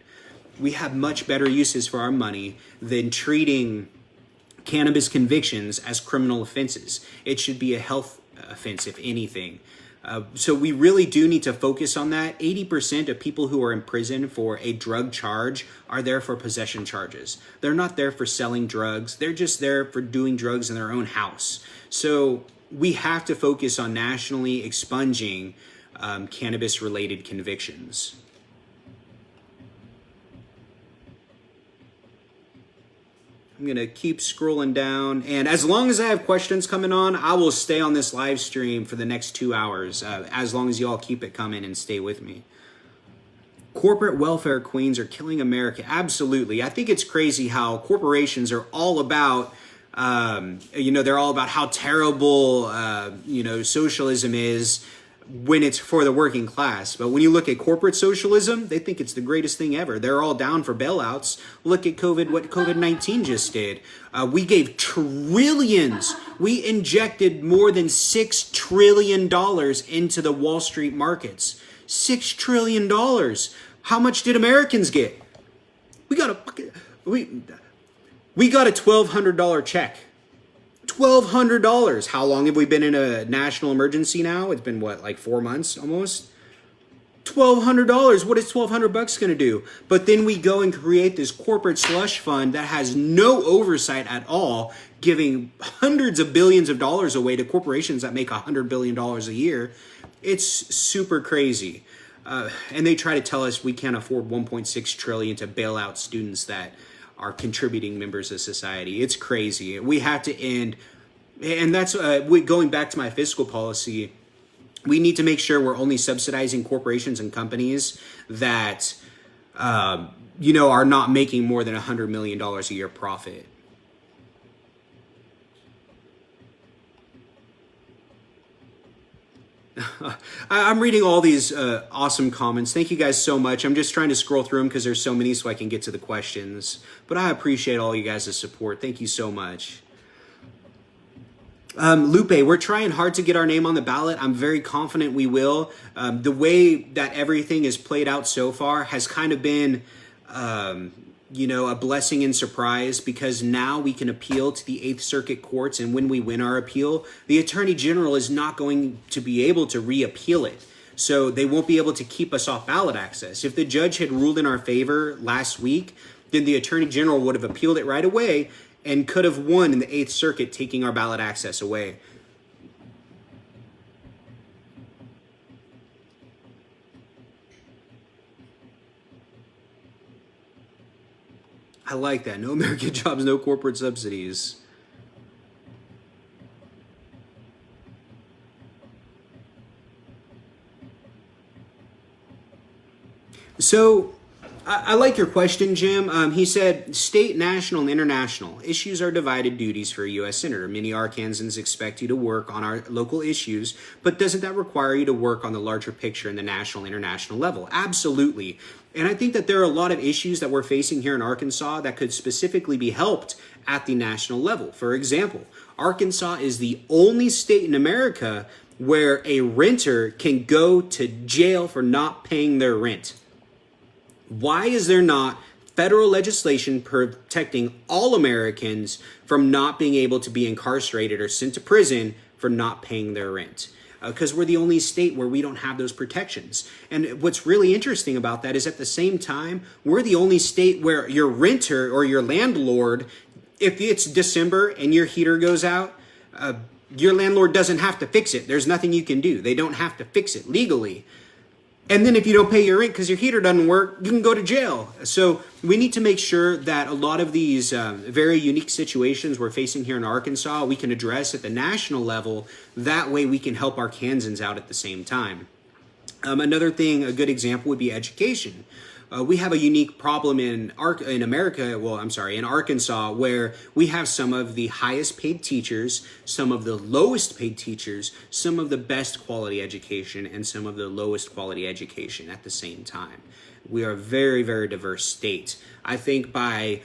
We have much better uses for our money than treating cannabis convictions as criminal offenses. It should be a health offense, if anything. So we really do need to focus on that. 80% of people who are in prison for a drug charge are there for possession charges. They're not there for selling drugs. They're just there for doing drugs in their own house. So we have to focus on nationally expunging cannabis-related convictions. I'm going to keep scrolling down. And as long as I have questions coming on, I will stay on this live stream for the next 2 hours, as long as you all keep it coming and stay with me. Corporate welfare queens are killing America. Absolutely. I think it's crazy how corporations are all about, they're all about how terrible, socialism is when it's for the working class. But when you look at corporate socialism, they think it's the greatest thing ever. They're all down for bailouts. Look at what COVID-19 just did. We gave trillions. We injected more than $6 trillion into the Wall Street markets. $6 trillion. How much did Americans get? We got a $1,200 check. $1,200. How long have we been in a national emergency now? It's been like 4 months almost? $1,200. What is $1,200 going to do? But then we go and create this corporate slush fund that has no oversight at all, giving hundreds of billions of dollars away to corporations that make $100 billion a year. It's super crazy. And they try to tell us we can't afford $1.6 trillion to bail out students that are contributing members of society. It's crazy. We have to end, and that's going back to my fiscal policy. We need to make sure we're only subsidizing corporations and companies that, are not making more than $100 million a year profit. I'm reading all these awesome comments. Thank you guys so much. I'm just trying to scroll through them because there's so many so I can get to the questions. But I appreciate all you guys' support. Thank you so much. Lupe, we're trying hard to get our name on the ballot. I'm very confident we will. The way that everything is played out so far has kind of been a blessing in surprise, because now we can appeal to the Eighth Circuit courts, and when we win our appeal, the Attorney General is not going to be able to reappeal it. So they won't be able to keep us off ballot access. If the judge had ruled in our favor last week, then the Attorney General would have appealed it right away and could have won in the Eighth Circuit, taking our ballot access away. I like that. No American jobs, no corporate subsidies. So, I like your question, Jim. He said, state, national, and international issues are divided duties for a U.S. Senator. Many Arkansans expect you to work on our local issues, but doesn't that require you to work on the larger picture in the national, international level? Absolutely. And I think that there are a lot of issues that we're facing here in Arkansas that could specifically be helped at the national level. For example, Arkansas is the only state in America where a renter can go to jail for not paying their rent. Why is there not federal legislation protecting all Americans from not being able to be incarcerated or sent to prison for not paying their rent? Because we're the only state where we don't have those protections. And what's really interesting about that is at the same time, we're the only state where your renter or your landlord, if it's December and your heater goes out, your landlord doesn't have to fix it. There's nothing you can do. They don't have to fix it legally. And then if you don't pay your rent because your heater doesn't work, you can go to jail. So we need to make sure that a lot of these very unique situations we're facing here in Arkansas, we can address at the national level. That way we can help Arkansans out at the same time. Another thing, a good example would be education. We have a unique problem in Arkansas, where we have some of the highest paid teachers, some of the lowest paid teachers, some of the best quality education, and some of the lowest quality education at the same time. We are a very, very diverse state. I think by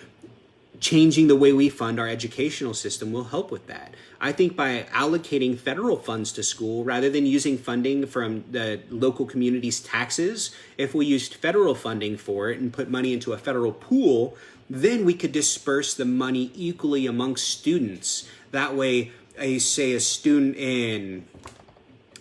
changing the way we fund our educational system will help with that. I think by allocating federal funds to school rather than using funding from the local community's taxes, if we used federal funding for it and put money into a federal pool, then we could disperse the money equally amongst students. That way, a student in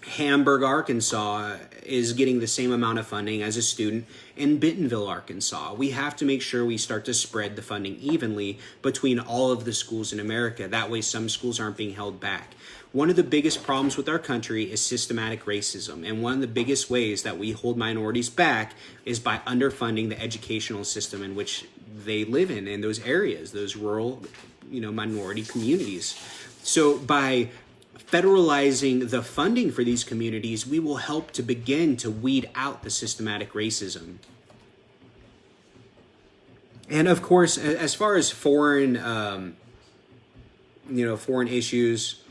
Hamburg, Arkansas is getting the same amount of funding as a student in Bentonville, Arkansas. We have to make sure we start to spread the funding evenly between all of the schools in America. That way some schools aren't being held back. One of the biggest problems with our country is systematic racism. And one of the biggest ways that we hold minorities back is by underfunding the educational system in which they live in those areas, those rural, minority communities. So by federalizing the funding for these communities, we will help to begin to weed out the systematic racism. And of course, as far as foreign issues,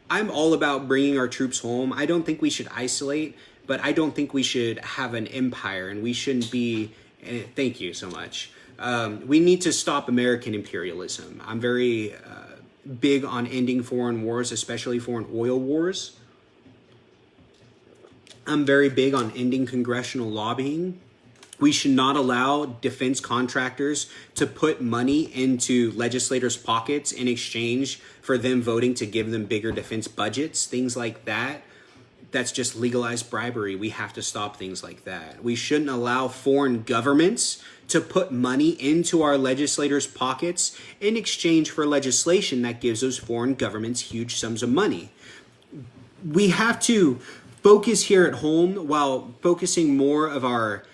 I'm all about bringing our troops home. I don't think we should isolate, but I don't think we should have an empire, and we shouldn't be. Thank you so much. We need to stop American imperialism. I'm very big on ending foreign wars, especially foreign oil wars. I'm very big on ending congressional lobbying. We should not allow defense contractors to put money into legislators' pockets in exchange for them voting to give them bigger defense budgets, things like that. That's just legalized bribery. We have to stop things like that. We shouldn't allow foreign governments to put money into our legislators' pockets in exchange for legislation that gives those foreign governments huge sums of money. We have to focus here at home while focusing more of our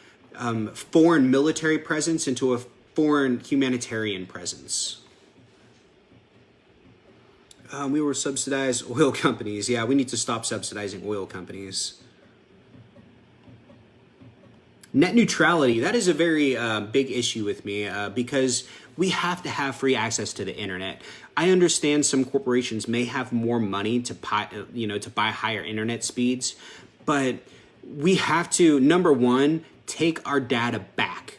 foreign military presence into a foreign humanitarian presence. We were subsidized oil companies. Yeah, we need to stop subsidizing oil companies. Net neutrality, that is a very big issue with me because we have to have free access to the internet. I understand some corporations may have more money to buy higher internet speeds, but we have to, number one, take our data back.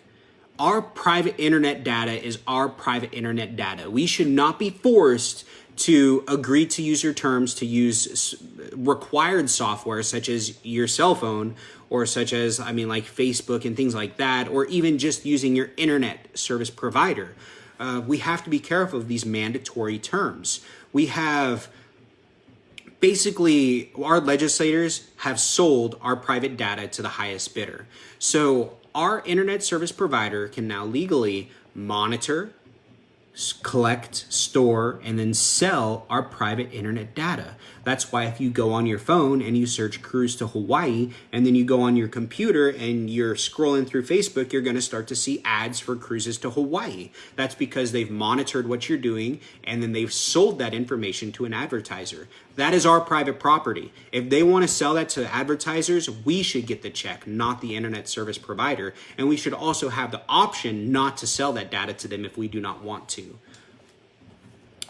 Our private internet data is our private internet data. We should not be forced to agree to use your terms to use required software such as your cell phone or such as, like Facebook and things like that, or even just using your internet service provider. We have to be careful of these mandatory terms. We have Basically, our legislators have sold our private data to the highest bidder. So our internet service provider can now legally monitor, collect, store, and then sell our private internet data. That's why if you go on your phone and you search cruise to Hawaii, and then you go on your computer and you're scrolling through Facebook, you're going to start to see ads for cruises to Hawaii. That's because they've monitored what you're doing and then they've sold that information to an advertiser. That is our private property. If they want to sell that to advertisers, we should get the check, not the internet service provider. And we should also have the option not to sell that data to them if we do not want to.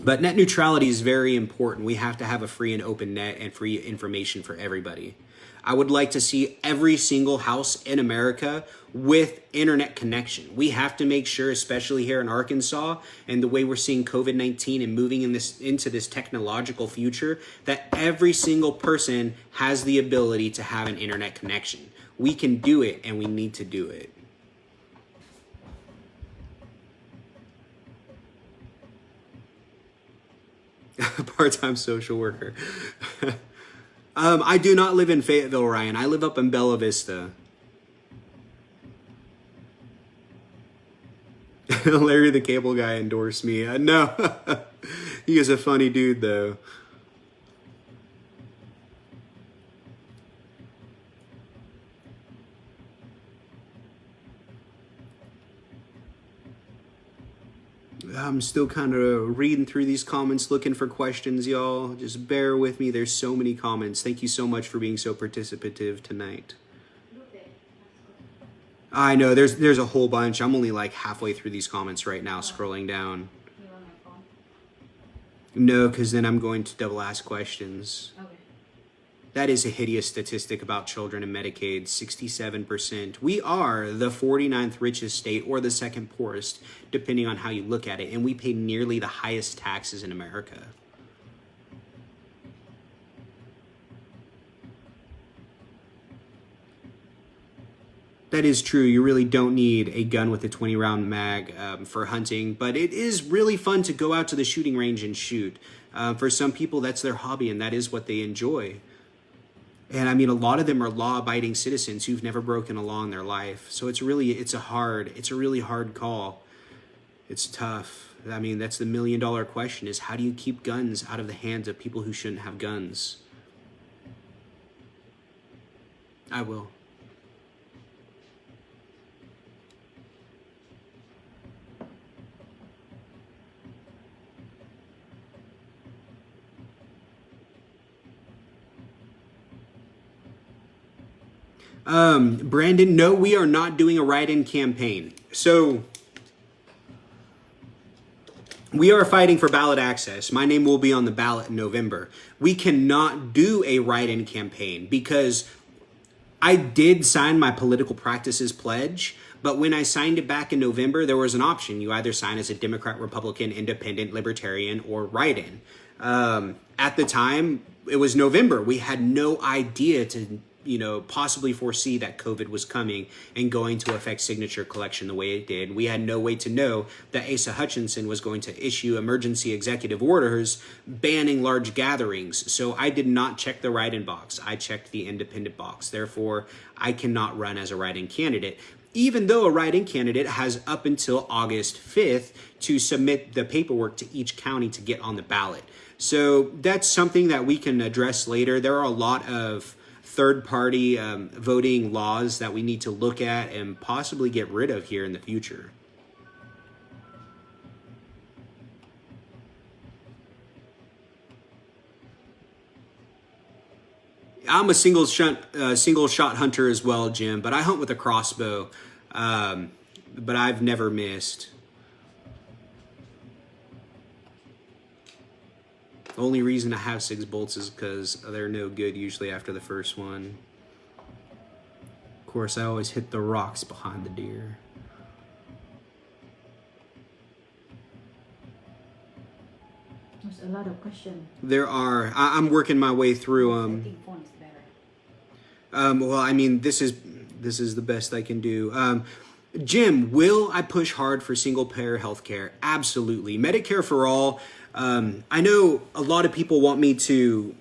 But net neutrality is very important. We have to have a free and open net and free information for everybody. I would like to see every single house in America with internet connection. We have to make sure, especially here in Arkansas and the way we're seeing COVID-19 and moving into this technological future, that every single person has the ability to have an internet connection. We can do it and we need to do it. Part-time social worker. I do not live in Fayetteville, Ryan. I live up in Bella Vista. Larry the Cable Guy endorsed me. No. He is a funny dude, though. I'm still kind of reading through these comments, looking for questions, y'all. Just bear with me. There's so many comments. Thank you so much for being so participative tonight. I know, there's a whole bunch. I'm only like halfway through these comments right now, scrolling down. No, because then I'm going to double ask questions. Okay. That is a hideous statistic about children in Medicaid, 67%. We are the 49th richest state or the second poorest, depending on how you look at it, and we pay nearly the highest taxes in America. That is true. You really don't need a gun with a 20-round mag for hunting, but it is really fun to go out to the shooting range and shoot. For some people, that's their hobby, and that is what they enjoy. And I mean, a lot of them are law-abiding citizens who've never broken a law in their life. So it's a really hard call. It's tough. I mean, that's the million-dollar question, is how do you keep guns out of the hands of people who shouldn't have guns? I will. Brandon, no, we are not doing a write-in campaign. So we are fighting for ballot access. My name will be on the ballot in November. We cannot do a write-in campaign because I did sign my political practices pledge, but when I signed it back in November, there was an option. You either sign as a Democrat, Republican, Independent, Libertarian, or write-in. At the time, it was November. We had no idea to possibly foresee that COVID was coming and going to affect signature collection the way it did. We had no way to know that Asa Hutchinson was going to issue emergency executive orders banning large gatherings. So I did not check the write-in box. I checked the independent box. Therefore, I cannot run as a write-in candidate, even though a write-in candidate has up until August 5th to submit the paperwork to each county to get on the ballot. So that's something that we can address later. There are a lot of third-party voting laws that we need to look at and possibly get rid of here in the future. I'm a single shot hunter as well, Jim, but I hunt with a crossbow, but I've never missed. The only reason I have 6 bolts is because they're no good usually after the first one. Of course, I always hit the rocks behind the deer. There's a lot of questions. There are. I'm working my way through them. I think phone is better. Well, I mean, this is the best I can do. Jim, will I push hard for single-payer healthcare? Absolutely. Medicare for all. I know a lot of people want me to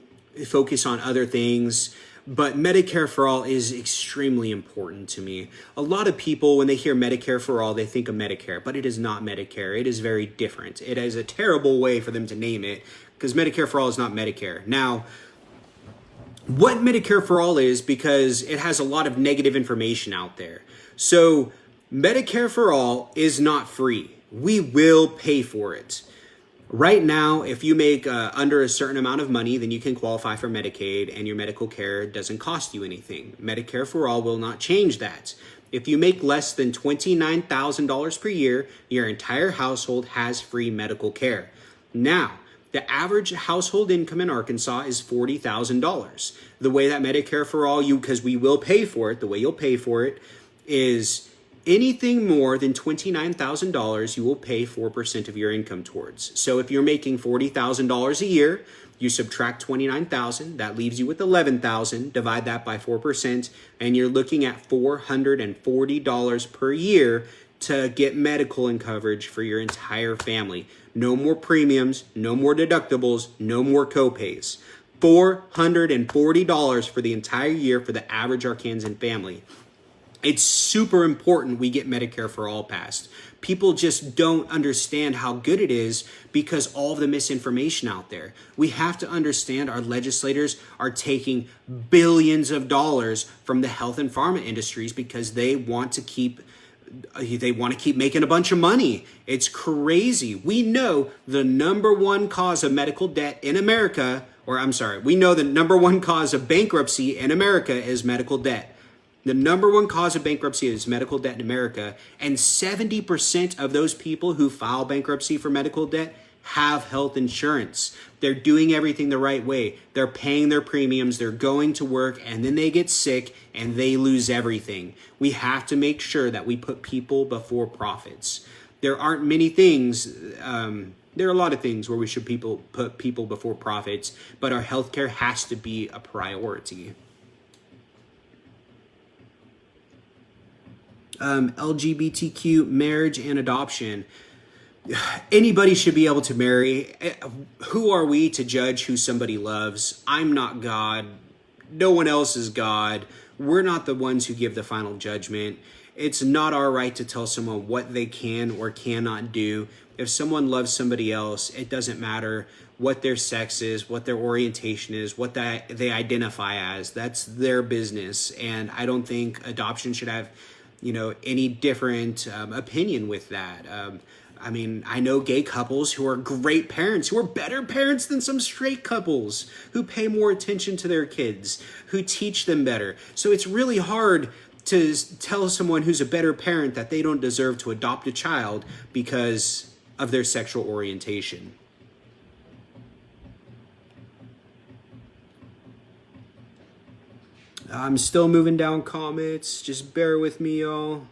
focus on other things. But Medicare for All is extremely important to me. A lot of people, when they hear Medicare for All, they think of Medicare, but it is not Medicare. It is very different. It is a terrible way for them to name it, because Medicare for All is not Medicare. Now, what Medicare for All is, because it has a lot of negative information out there. So, Medicare for All is not free. We will pay for it. Right now, if you make under a certain amount of money, then you can qualify for Medicaid, and your medical care doesn't cost you anything. Medicare for All will not change that. If you make less than $29,000 per year, your entire household has free medical care. Now, the average household income in Arkansas is $40,000. The way that Medicare for All, because we will pay for it, the way you'll pay for it is anything more than $29,000, you will pay 4% of your income towards. So if you're making $40,000 a year, you subtract $29,000, that leaves you with $11,000, divide that by 4%, and you're looking at $440 per year to get medical and coverage for your entire family. No more premiums, no more deductibles, no more copays. $440 for the entire year for the average Arkansan family. It's super important we get Medicare for All passed. People just don't understand how good it is because all of the misinformation out there. We have to understand our legislators are taking billions of dollars from the health and pharma industries because they want to keep making a bunch of money. It's crazy. We know the number one cause of medical debt in America, we know the number one cause of bankruptcy in America is medical debt. The number one cause of bankruptcy is medical debt in America, and 70% of those people who file bankruptcy for medical debt have health insurance. They're doing everything the right way. They're paying their premiums, they're going to work, and then they get sick and they lose everything. We have to make sure that we put people before profits. There aren't many things, there are a lot of things where we should put people before profits, but our healthcare has to be a priority. LGBTQ marriage and adoption. Anybody should be able to marry. Who are we to judge who somebody loves? I'm not God. No one else is God. We're not the ones who give the final judgment. It's not our right to tell someone what they can or cannot do. If someone loves somebody else, it doesn't matter what their sex is, what their orientation is, what they identify as. That's their business. And I don't think adoption should have any different opinion with that. I know gay couples who are great parents, who are better parents than some straight couples, who pay more attention to their kids, who teach them better. So it's really hard to tell someone who's a better parent that they don't deserve to adopt a child because of their sexual orientation. I'm still moving down comments. Just bear with me, y'all.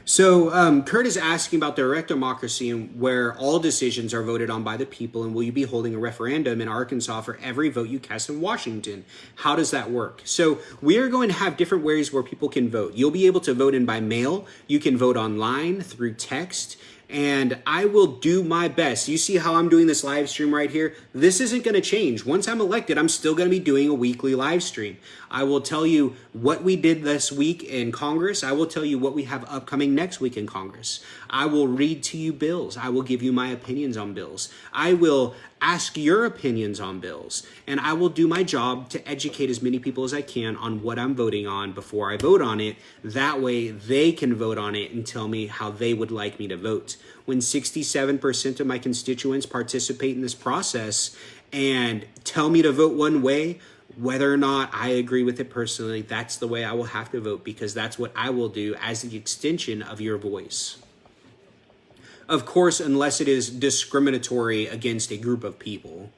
So Kurt is asking about direct democracy and where all decisions are voted on by the people, and will you be holding a referendum in Arkansas for every vote you cast in Washington? How does that work? So we are going to have different ways where people can vote. You'll be able to vote in by mail. You can vote online through text. And I will do my best. You see how I'm doing this live stream right here? This isn't going to change. Once I'm elected, I'm still going to be doing a weekly live stream. I will tell you what we did this week in Congress. I will tell you what we have upcoming next week in Congress. I will read to you bills. I will give you my opinions on bills. I will ask your opinions on bills. And I will do my job to educate as many people as I can on what I'm voting on before I vote on it. That way they can vote on it and tell me how they would like me to vote. When 67% of my constituents participate in this process and tell me to vote one way, whether or not I agree with it personally, that's the way I will have to vote, because that's what I will do as the extension of your voice. Of course, unless it is discriminatory against a group of people.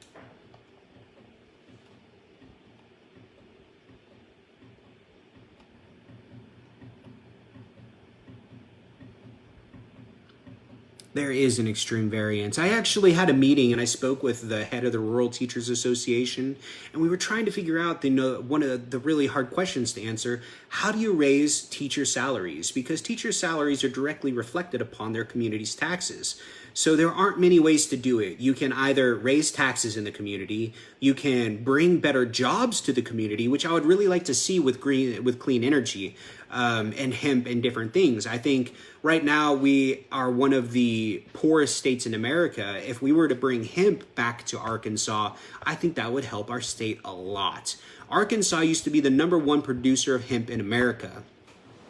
There is an extreme variance. I actually had a meeting and I spoke with the head of the Rural Teachers Association, and we were trying to figure out one of the really hard questions to answer. How do you raise teacher salaries? Because teacher salaries are directly reflected upon their community's taxes. So there aren't many ways to do it. You can either raise taxes in the community, you can bring better jobs to the community, which I would really like to see with clean energy and hemp and different things. I think right now we are one of the poorest states in America. If we were to bring hemp back to Arkansas, I think that would help our state a lot. Arkansas used to be the #1 producer of hemp in America.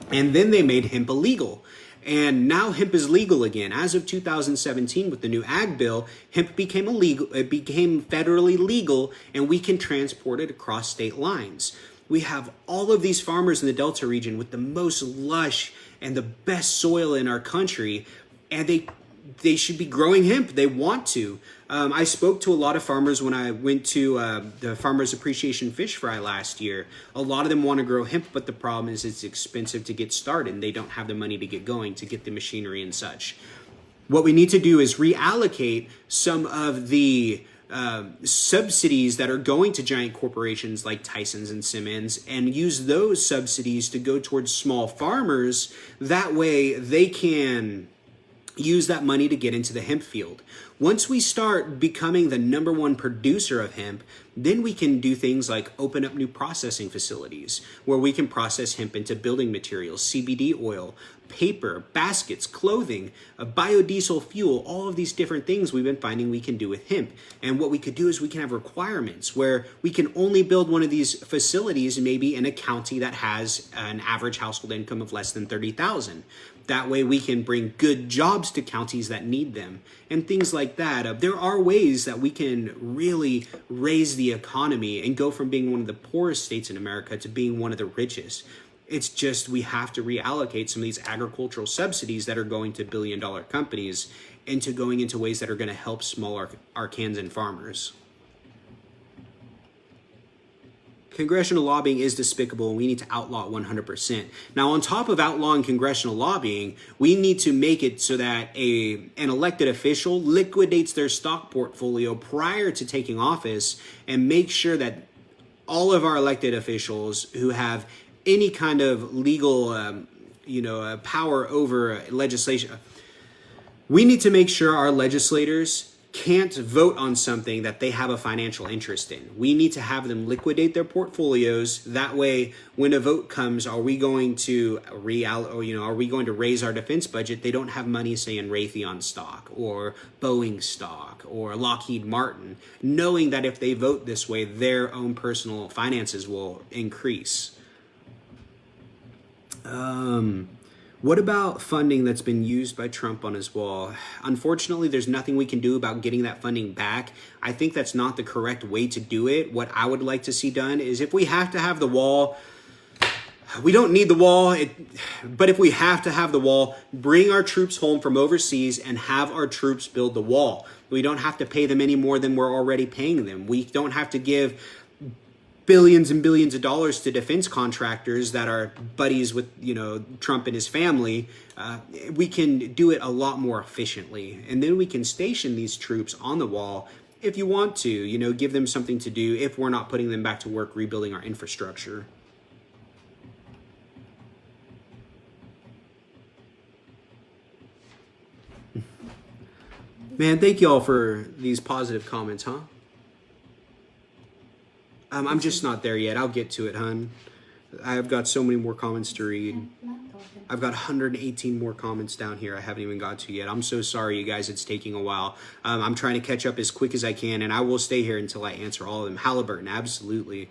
And then they made hemp illegal. And now hemp is legal again. As of 2017, with the new ag bill, hemp became illegal. It became federally legal, and we can transport it across state lines. We have all of these farmers in the Delta region with the most lush and the best soil in our country, and they should be growing hemp. They want to. I spoke to a lot of farmers when I went to the Farmers Appreciation Fish Fry last year. A lot of them want to grow hemp, but the problem is it's expensive to get started, and they don't have the money to get going, to get the machinery and such. What we need to do is reallocate some of the subsidies that are going to giant corporations like Tyson's and Simmons, and use those subsidies to go towards small farmers. That way they can use that money to get into the hemp field. Once we start becoming the #1 producer of hemp, then we can do things like open up new processing facilities where we can process hemp into building materials, CBD oil, paper, baskets, clothing, biodiesel fuel, all of these different things we've been finding we can do with hemp. And what we could do is we can have requirements where we can only build one of these facilities maybe in a county that has an average household income of less than $30,000. That way we can bring good jobs to counties that need them and things like that. There are ways that we can really raise the economy and go from being one of the poorest states in America to being one of the richest. It's just we have to reallocate some of these agricultural subsidies that are going to billion-dollar companies into going into ways that are going to help small Arkansan farmers. Congressional lobbying is despicable, and we need to outlaw it 100%. Now, on top of outlawing congressional lobbying, we need to make it so that an elected official liquidates their stock portfolio prior to taking office, and make sure that all of our elected officials who have any kind of legal power over legislation, we need to make sure our legislators can't vote on something that they have a financial interest in. We need to have them liquidate their portfolios. That way, when a vote comes, are we going to raise our defense budget? They don't have money, say, in Raytheon stock or Boeing stock or Lockheed Martin, knowing that if they vote this way, their own personal finances will increase. What about funding that's been used by Trump on his wall? Unfortunately, there's nothing we can do about getting that funding back. I think that's not the correct way to do it. What I would like to see done is, if we have to have the wall, we don't need the wall, but if we have to have the wall, bring our troops home from overseas and have our troops build the wall. We don't have to pay them any more than we're already paying them. We don't have to give billions and billions of dollars to defense contractors that are buddies with, Trump and his family. We can do it a lot more efficiently. And then we can station these troops on the wall if you want to, give them something to do if we're not putting them back to work rebuilding our infrastructure. Man, thank y'all for these positive comments, huh? I'm just not there yet. I'll get to it, hun. I've got so many more comments to read. I've got 118 more comments down here I haven't even got to yet. I'm so sorry, you guys. It's taking a while. I'm trying to catch up as quick as I can, and I will stay here until I answer all of them. Halliburton, absolutely.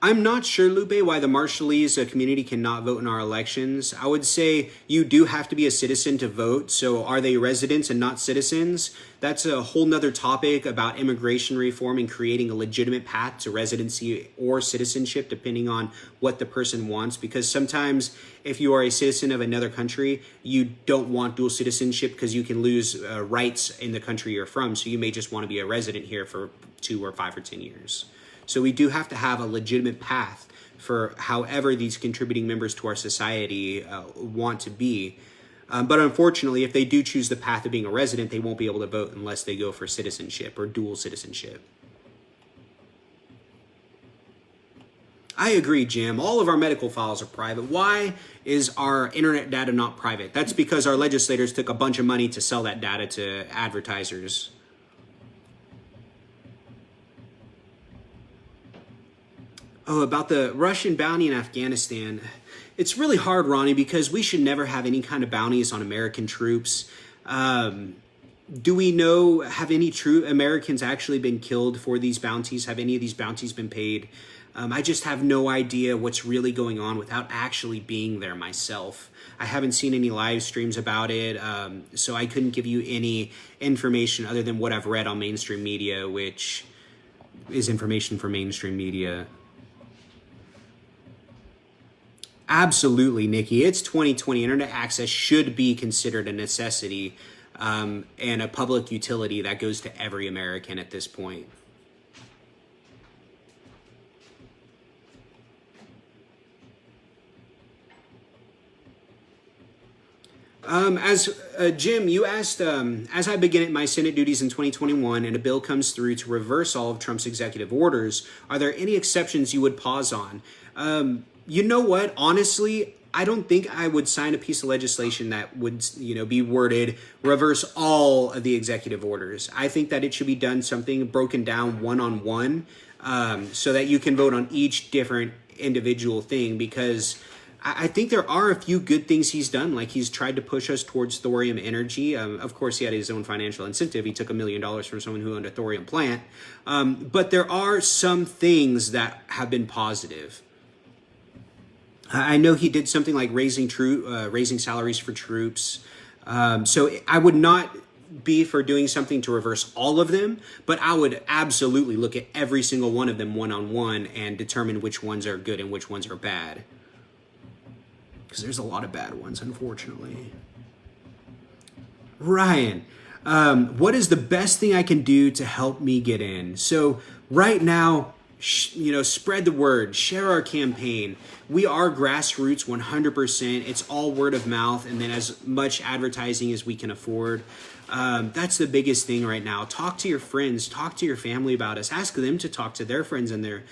I'm not sure, Lupe, why the Marshallese community cannot vote in our elections. I would say you do have to be a citizen to vote. So are they residents and not citizens? That's a whole nother topic about immigration reform and creating a legitimate path to residency or citizenship, depending on what the person wants. Because sometimes if you are a citizen of another country, you don't want dual citizenship because you can lose rights in the country you're from. So you may just want to be a resident here for 2 or 5 or 10 years. So we do have to have a legitimate path for however these contributing members to our society want to be. But unfortunately, if they do choose the path of being a resident, they won't be able to vote unless they go for citizenship or dual citizenship. I agree, Jim. All of our medical files are private. Why is our internet data not private? That's because our legislators took a bunch of money to sell that data to advertisers. Oh, about the Russian bounty in Afghanistan. It's really hard, Ronnie, because we should never have any kind of bounties on American troops. Do we know, have any true Americans actually been killed for these bounties? Have any of these bounties been paid? I just have no idea what's really going on without actually being there myself. I haven't seen any live streams about it, so I couldn't give you any information other than what I've read on mainstream media, which is information from mainstream media. Absolutely, Nikki. It's 2020. Internet access should be considered a necessity and a public utility that goes to every American at this point. Jim, you asked, as I begin my Senate duties in 2021 and a bill comes through to reverse all of Trump's executive orders, are there any exceptions you would pause on? You know what? Honestly, I don't think I would sign a piece of legislation that would, be worded reverse all of the executive orders. I think that it should be done something broken down one-on-one, so that you can vote on each different individual thing, because I think there are a few good things he's done. Like, he's tried to push us towards thorium energy. Of course, he had his own financial incentive. He took $1 million from someone who owned a thorium plant. But there are some things that have been positive. I know he did something like raising salaries for troops. So I would not be for doing something to reverse all of them, but I would absolutely look at every single one of them one-on-one and determine which ones are good and which ones are bad. Because there's a lot of bad ones, unfortunately. Ryan, what is the best thing I can do to help me get in? So right now, spread the word, share our campaign. We are grassroots 100%. It's all word of mouth, and then as much advertising as we can afford. That's the biggest thing right now. Talk to your friends, talk to your family about us. Ask them to talk to their friends and their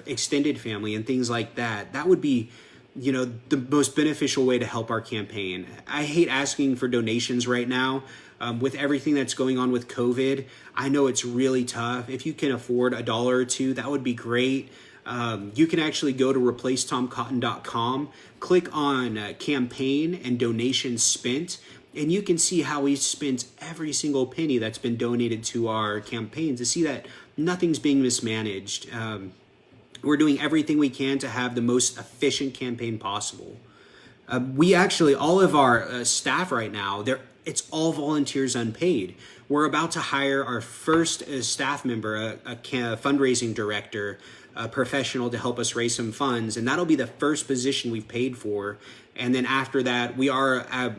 extended family and things like that. That would be the most beneficial way to help our campaign. I hate asking for donations right now. With everything that's going on with COVID, I know it's really tough. If you can afford $1 or $2, that would be great. You can actually go to replacetomcotton.com, click on campaign and donations spent, and you can see how we spent every single penny that's been donated to our campaign to see that nothing's being mismanaged. We're doing everything we can to have the most efficient campaign possible. We actually, all of our staff right now, it's all volunteers unpaid. We're about to hire our first staff member, a fundraising director, a professional to help us raise some funds. And that'll be the first position we've paid for. And then after that, we are, I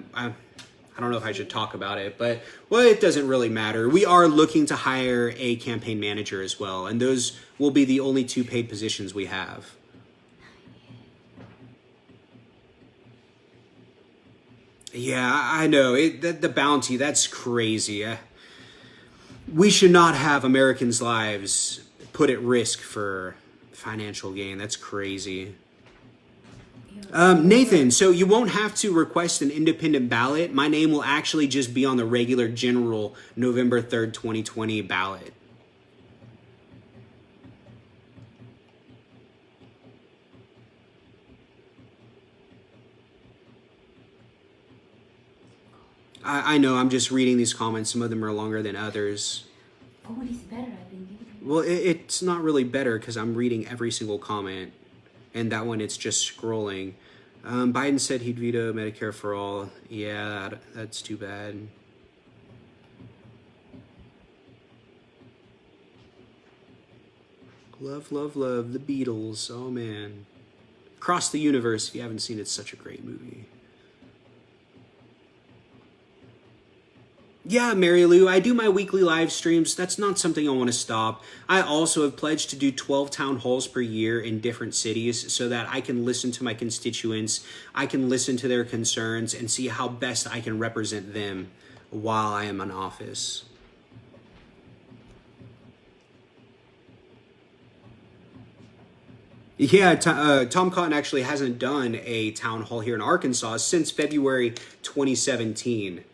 don't know if I should talk about it, but it doesn't really matter. We are looking to hire a campaign manager as well. And those will be the only 2 paid positions we have. Yeah, I know. The bounty, that's crazy. We should not have Americans' lives put at risk for financial gain. That's crazy. Nathan, so you won't have to request an independent ballot. My name will actually just be on the regular general November 3rd, 2020 ballot. I know, I'm just reading these comments. Some of them are longer than others. Oh, it's better, I think. Well, it's not really better because I'm reading every single comment. And that one, it's just scrolling. Biden said he'd veto Medicare for all. Yeah, that's too bad. Love, love, love the Beatles. Oh, man. Across the Universe, if you haven't seen it, it's such a great movie. Yeah, Mary Lou, I do my weekly live streams. That's not something I want to stop. I also have pledged to do 12 town halls per year in different cities so that I can listen to my constituents, I can listen to their concerns, and see how best I can represent them while I am in office. Yeah, Tom Cotton actually hasn't done a town hall here in Arkansas since February 2017.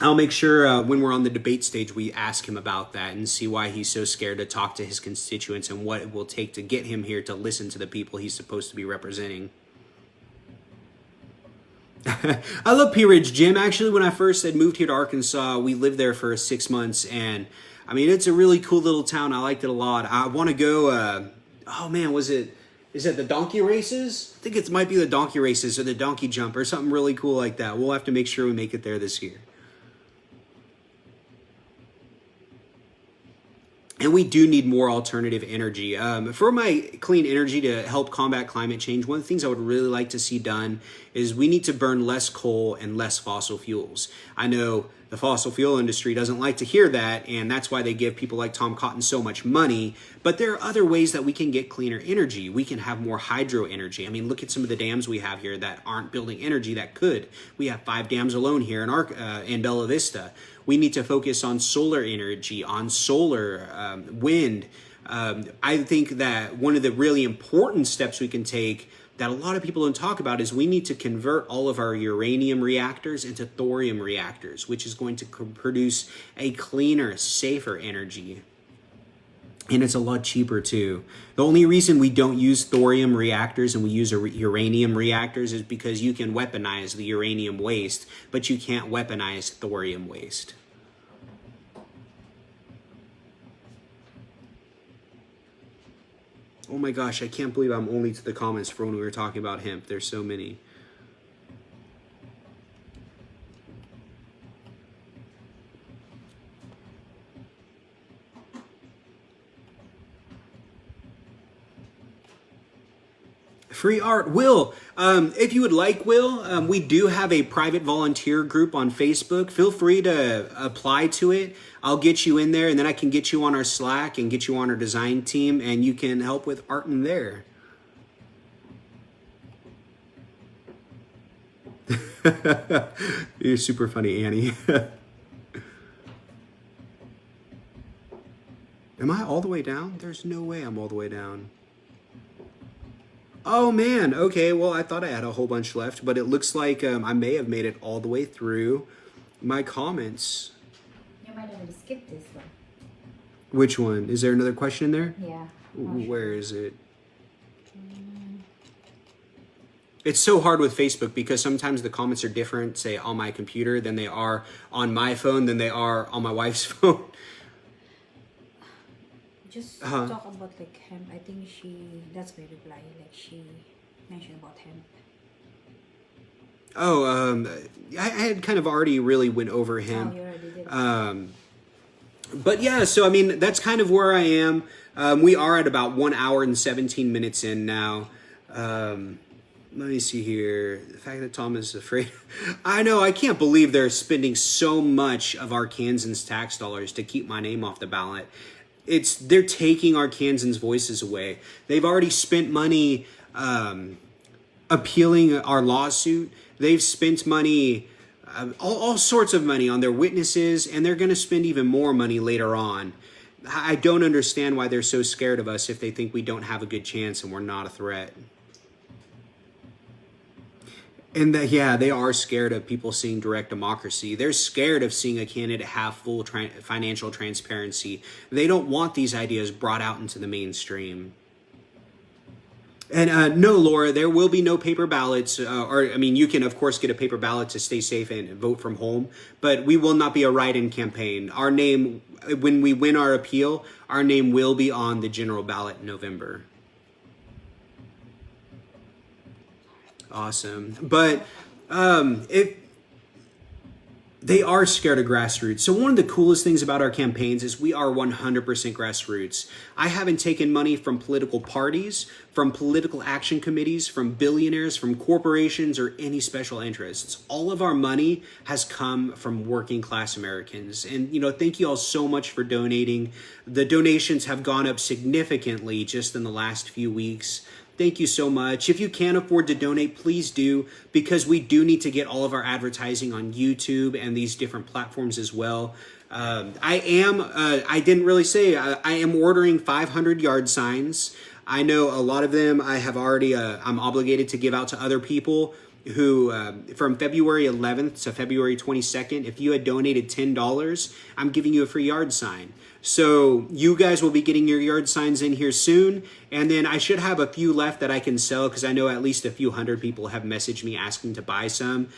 I'll make sure when we're on the debate stage, we ask him about that and see why he's so scared to talk to his constituents and what it will take to get him here to listen to the people he's supposed to be representing. I love Pea Ridge Gym. Actually, when I first had moved here to Arkansas, we lived there for 6 months, and I mean, it's a really cool little town. I liked it a lot. I want to go, oh man, is it the donkey races? I think it might be the donkey races or the donkey jump or something really cool like that. We'll have to make sure we make it there this year. And we do need more alternative energy. For my clean energy to help combat climate change, one of the things I would really like to see done is we need to burn less coal and less fossil fuels. I know the fossil fuel industry doesn't like to hear that, and that's why they give people like Tom Cotton so much money. But there are other ways that we can get cleaner energy. We can have more hydro energy. I mean, look at some of the dams we have here that aren't building energy that could. We have 5 dams alone here in Bella Vista. We need to focus on solar energy, on solar, wind. I think that one of the really important steps we can take that a lot of people don't talk about is we need to convert all of our uranium reactors into thorium reactors, which is going to produce a cleaner, safer energy. And it's a lot cheaper too. The only reason we don't use thorium reactors and we use uranium reactors is because you can weaponize the uranium waste, but you can't weaponize thorium waste. Oh my gosh, I can't believe I'm only to the comments for when we were talking about hemp. There's so many. Free art. Will, if you would like, Will, we do have a private volunteer group on Facebook. Feel free to apply to it. I'll get you in there, and then I can get you on our Slack and get you on our design team, and you can help with art in there. You're super funny, Annie. Am I all the way down? There's no way I'm all the way down. Oh man, okay, well I thought I had a whole bunch left, but it looks like I may have made it all the way through my comments. You might have skipped this one. Which one? Is there another question in there? Yeah. Where is it? It's so hard with Facebook because sometimes the comments are different, say on my computer, than they are on my phone, than they are on my wife's phone. Just talk about like hemp. I think that's my reply. Like she mentioned about hemp. Oh, I had kind of already really went over hemp. Oh, you already did. But yeah, so I mean, that's kind of where I am. We are at about 1 hour and 17 minutes in now. Let me see here. The fact that Tom is afraid. I know, I can't believe they're spending so much of Arkansans' tax dollars to keep my name off the ballot. They're taking Arkansans' voices away. They've already spent money appealing our lawsuit. They've spent money, all sorts of money on their witnesses, and they're going to spend even more money later on. I don't understand why they're so scared of us if they think we don't have a good chance and we're not a threat. And yeah, they are scared of people seeing direct democracy. They're scared of seeing a candidate have full financial transparency. They don't want these ideas brought out into the mainstream. And no, Laura, there will be no paper ballots. You can, of course, get a paper ballot to stay safe and vote from home. But we will not be a write-in campaign. Our name, when we win our appeal, our name will be on the general ballot in November. Awesome. But they are scared of grassroots. So one of the coolest things about our campaigns is we are 100% grassroots. I haven't taken money from political parties, from political action committees, from billionaires, from corporations, or any special interests. All of our money has come from working class Americans. And, thank you all so much for donating. The donations have gone up significantly just in the last few weeks. Thank you so much. If you can't afford to donate, please do, because we do need to get all of our advertising on YouTube and these different platforms as well. I didn't really say, I am ordering 500 yard signs. I know a lot of them I have already, I'm obligated to give out to other people who, from February 11th to February 22nd, if you had donated $10, I'm giving you a free yard sign. So you guys will be getting your yard signs in here soon. And then I should have a few left that I can sell, because I know at least a few hundred people have messaged me asking to buy some.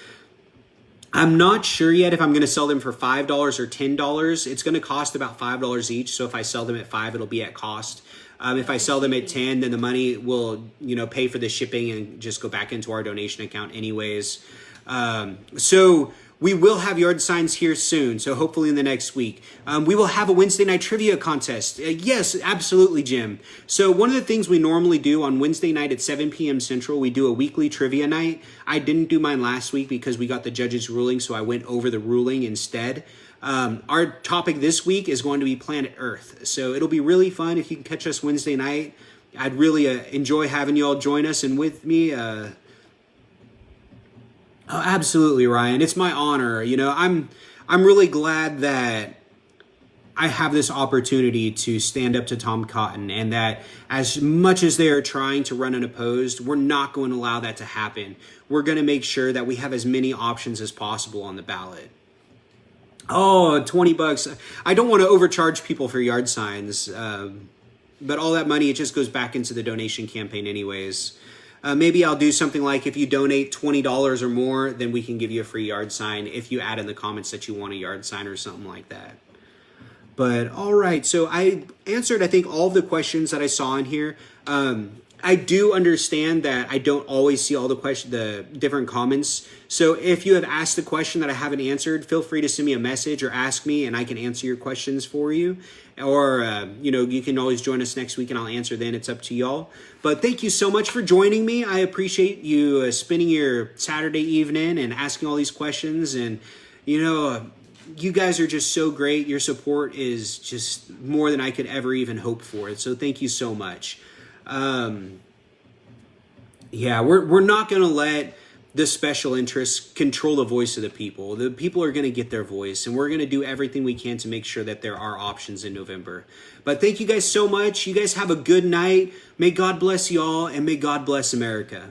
I'm not sure yet if I'm going to sell them for $5 or $10. It's going to cost about $5 each. So if I sell them at $5, it'll be at cost. If I sell them at 10, then the money will, pay for the shipping and just go back into our donation account anyways. So we will have yard signs here soon. So hopefully in the next week. We will have a Wednesday night trivia contest. Yes, absolutely, Jim. So one of the things we normally do on Wednesday night at 7 p.m. Central, we do a weekly trivia night. I didn't do mine last week because we got the judge's ruling, so I went over the ruling instead. Our topic this week is going to be Planet Earth. So it'll be really fun if you can catch us Wednesday night. I'd really enjoy having you all join us and with me. Oh, absolutely, Ryan. It's my honor. I'm really glad that I have this opportunity to stand up to Tom Cotton, and that as much as they are trying to run unopposed, we're not going to allow that to happen. We're going to make sure that we have as many options as possible on the ballot. Oh, $20. I don't want to overcharge people for yard signs, but all that money, it just goes back into the donation campaign anyways. Maybe I'll do something like, if you donate $20 or more, then we can give you a free yard sign if you add in the comments that you want a yard sign or something like that. But all right, so I answered, I think, all of the questions that I saw in here. I do understand that I don't always see all the different comments. So if you have asked a question that I haven't answered, feel free to send me a message or ask me, and I can answer your questions for you. Or, you can always join us next week and I'll answer then. It's up to y'all. But thank you so much for joining me. I appreciate you spending your Saturday evening and asking all these questions. And, you guys are just so great. Your support is just more than I could ever even hope for. So thank you so much. We're not going to let the special interests control the voice of the people. The people are going to get their voice, and we're going to do everything we can to make sure that there are options in November. But thank you guys so much. You guys have a good night. May God bless you all, and may God bless America.